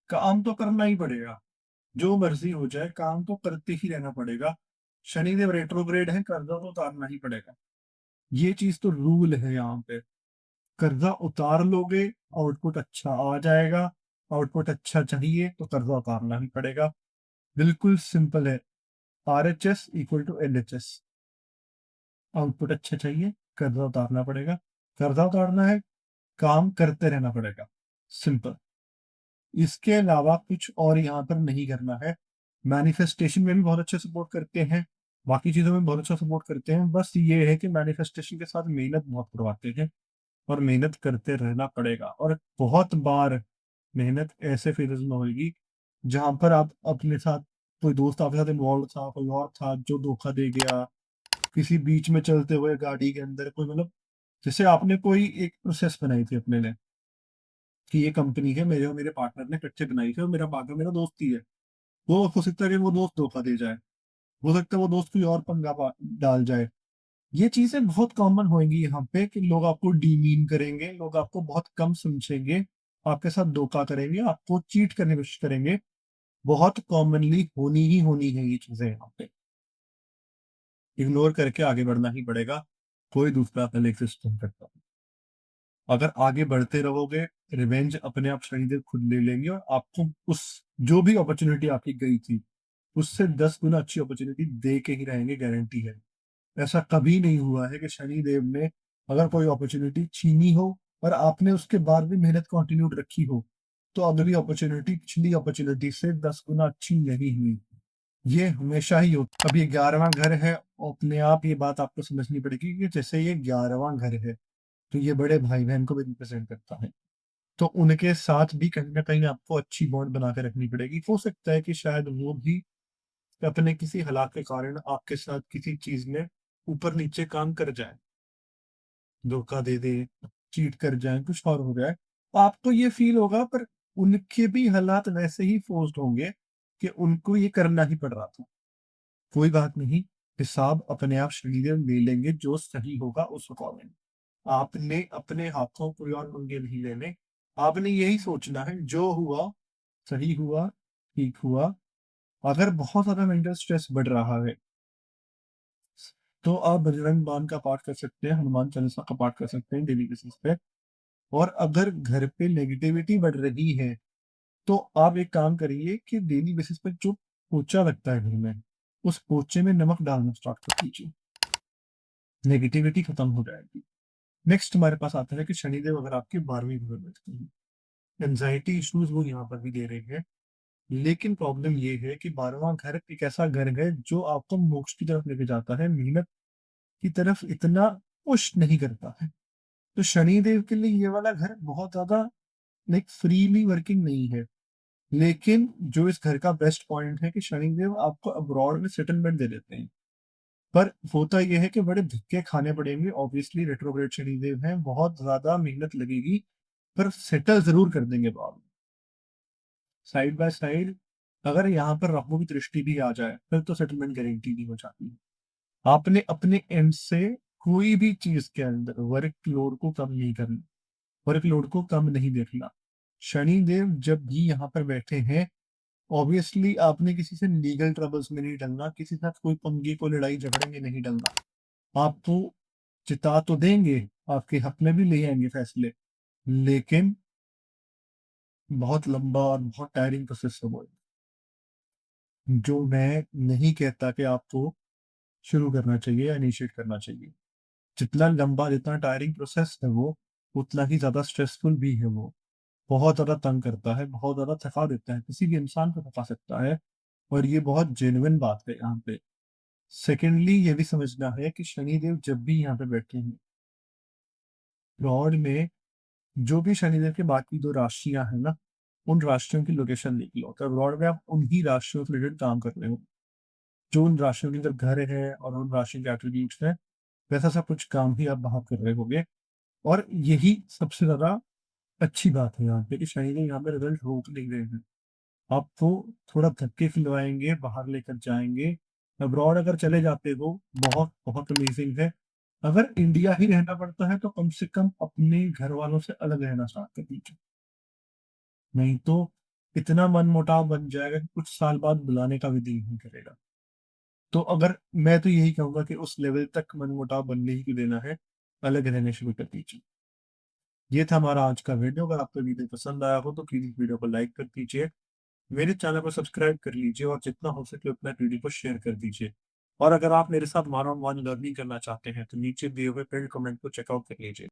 काम तो करना ही पड़ेगा, जो मर्ज़ी हो जाए काम तो करते ही रहना पड़ेगा। शनिदेव रेट्रोग्रेड है, कर्ज़ा तो उतारना ही पड़ेगा। ये चीज़ तो रूल है यहाँ पे। कर्ज़ा उतार लोगे, आउटपुट अच्छा आ जाएगा, आउटपुट अच्छा चाहिए तो कर्ज़ा उतारना ही पड़ेगा। बिल्कुल सिंपल है, RHS equal to LHS. Output अच्छा चाहिए, कर्ज़ा उतारना पड़ेगा। कर्ज़ा उतारना है, काम करते रहना पड़ेगा। सिंपल। इसके अलावा कुछ और यहाँ पर नहीं करना है। मैनिफेस्टेशन में भी बहुत अच्छा सपोर्ट करते हैं, बाकी चीज़ों में बहुत अच्छा सपोर्ट करते हैं। बस ये है कि मैनिफेस्टेशन के साथ मेहनत बहुत करवाते हैं और मेहनत करते रहना पड़ेगा। और बहुत बार मेहनत ऐसे फेजेस में होगी जहाँ पर आप अपने साथ कोई दोस्त आपके साथ इन्वॉल्व था, कोई और था जो धोखा दे गया, किसी बीच में चलते हुए गाड़ी के अंदर कोई मतलब जैसे आपने कोई एक प्रोसेस बनाई थी अपने लिए कि ये कंपनी है, मेरे और मेरे पार्टनर ने इकट्ठे बनाई थी और मेरा पार्टनर मेरा दोस्त ही है। वो हो सकता है कि वो दोस्त धोखा दे जाए, हो सकता है वो दोस्त कोई और पंगा डाल जाए। ये चीजें बहुत कॉमन होंगी यहाँ पे कि लोग आपको डीमीन करेंगे, लोग आपको बहुत कम समझेंगे, आपके साथ धोखा करेंगे, आपको चीट करने की कोशिश करेंगे। बहुत कॉमनली होनी है ये चीजें यहाँ पे। इग्नोर करके आगे बढ़ना ही पड़ेगा, कोई दूसरा पहले एग्जिस्ट नहीं करता। अगर आगे बढ़ते रहोगे, रिवेंज अपने आप शनिदेव खुद ले लेंगे और आपको उस जो भी अपॉर्चुनिटी आपकी गई थी उससे 10 गुना अच्छी अपॉर्चुनिटी दे के ही रहेंगे, गारंटी है। ऐसा कभी नहीं हुआ है कि शनिदेव ने अगर कोई अपॉर्चुनिटी छीनी हो और आपने उसके बाद भी मेहनत कंटिन्यूड रखी हो तो अगली अपॉर्चुनिटी पिछली अपॉर्चुनिटी से 10 गुना अच्छी नहीं हुई। ये हमेशा ही होता। अब ये 11वां घर है, अपने आप ये बात आपको समझनी पड़ेगी कि जैसे ये 11वां घर है तो ये बड़े भाई बहन को भी रिप्रेजेंट करता है। तो उनके साथ भी कहीं न कहीं आपको अच्छी बॉन्ड बना के रखनी पड़ेगी। हो सकता है कि शायद वो भी अपने किसी हालात के कारण आपके साथ किसी चीज़ में ऊपर-नीचे काम कर जाएँ, धोखा दे दें, चीट कर जाएँ, कुछ और हो जाए। तो आपको ये फ़ील होगा पर उनके भी हालात वैसे ही फ़ोर्स्ड होंगे कि उनको ये करना ही पड़ रहा था। कोई बात नहीं, हिसाब अपने आप शनिदेव ले लेंगे, जो सही होगा उस अकॉर्डिंग। आपने अपने हाथों कोई और पंगे नहीं लेने। आपने यही सोचना है जो हुआ, सही हुआ, ठीक हुआ। अगर बहुत ज़्यादा मेंटल स्ट्रेस बढ़ रहा है, तो आप बजरंग बाण का पाठ कर सकते हैं, हनुमान चालीसा का पाठ कर सकते हैं डेली बेसिस पे। और अगर घर पे नेगेटिविटी बढ़ रही है, तो आप एक काम करिए कि डेली बेसिस पे जो पोछा लगता है घर में, उस पोछे में नमक डालना स्टार्ट कर दीजिए। नेगेटिविटी खत्म हो जाएगी। नेक्स्ट हमारे पास आता है कि शनिदेव अगर आपके 12वीं घर में बैठते हैं, एंजाइटी इश्यूज वो यहाँ पर भी दे रहे हैं। लेकिन प्रॉब्लम ये है कि 12वां घर एक ऐसा घर है जो आपको मोक्ष की तरफ लेके जाता है, मेहनत की तरफ इतना पुश नहीं करता है। तो शनिदेव के लिए ये वाला घर बहुत ज्यादा लाइक फ्रीली वर्किंग नहीं है। लेकिन जो इस घर का बेस्ट पॉइंट है कि शनिदेव आपको अब्रॉड में सेटलमेंट दे देते हैं। पर होता यह है कि बड़े धक्के खाने पड़ेंगे, ऑब्वियसली रेट्रोग्रेड शनिदेव हैं, बहुत ज्यादा मेहनत लगेगी, पर सेटल जरूर कर देंगे बाद। साइड बाय साइड अगर यहाँ पर राहु की दृष्टि भी आ जाए फिर तो सेटलमेंट गारंटी नहीं हो जाती। आपने अपने एंड से कोई भी चीज के अंदर वर्कलोड को कम नहीं करना, वर्कलोड को कम नहीं देखना। शनि देव जब भी यहाँ पर बैठे हैं, ऑब्वियसली आपने किसी से लीगल ट्रबल्स में नहीं डलना, किसी के साथ कोई पंगे को लड़ाई झगड़े में नहीं डलना। आपको चिता तो देंगे, आपके हक में भी ले आएंगे फैसले, लेकिन बहुत लंबा और बहुत टायरिंग प्रोसेस है वो। जो मैं नहीं कहता कि आपको शुरू करना चाहिए या इनिशिएट करना चाहिए। जितना लंबा, जितना टायरिंग प्रोसेस है वो, उतना ही ज़्यादा स्ट्रेसफुल भी है वो। बहुत ज़्यादा तंग करता है, बहुत ज़्यादा थका देता है, किसी भी इंसान को थका सकता है। और ये बहुत जेन्युइन बात है यहाँ पे। सेकेंडली ये भी समझना है कि शनिदेव जब भी यहाँ पे बैठे हैं, लॉर्ड में जो भी शनिदेव के बाकी 2 राशियाँ हैं ना, उन राशियों की लोकेशन लिख लो। तो लॉर्ड में आप उन्हीं राशियों से रिलेटेड काम कर रहे हो। जो उन राशियों के अंदर घर है और उन राशियों के एट्रीब्यूट्स हैं, वैसा सा कुछ काम ही आप वहाँ कर रहे होगे। और यही सबसे ज़्यादा अच्छी बात है यहाँ पे कि शनिदेव यहाँ पे रिजल्ट रोक नहीं रहे हैं। आपको थोड़ा धक्के खिलवाएँगे, बाहर लेकर जाएँगे। अब्रॉड अगर चले जाते हो, बहुत, बहुत अमेज़िंग है। अगर इंडिया ही रहना पड़ता है, तो कम से कम अपने घरवालों से अलग रहना स्टार्ट कर दीजिए। नहीं तो इतना मनमुटाव बन जाएगा कि कुछ साल बाद बुलाने का भी दिल नहीं करेगा। तो अगर मैं तो यही कहूँगा कि उस लेवल तक मनमुटाव बनने ही क्यों देना है, अलग रहने शुरू कर दीजिए। ये था हमारा आज का वीडियो। अगर आपको वीडियो पसंद आया हो तो प्लीज़ वीडियो को लाइक कर दीजिए। मेरे चैनल को सब्सक्राइब कर लीजिए और जितना हो सके उतना वीडियो को शेयर कर दीजिए। और अगर आप मेरे साथ वन ऑन वन लर्निंग करना चाहते हैं तो नीचे दिए हुए पिन्ड कमेंट को चेकआउट कर लीजिए।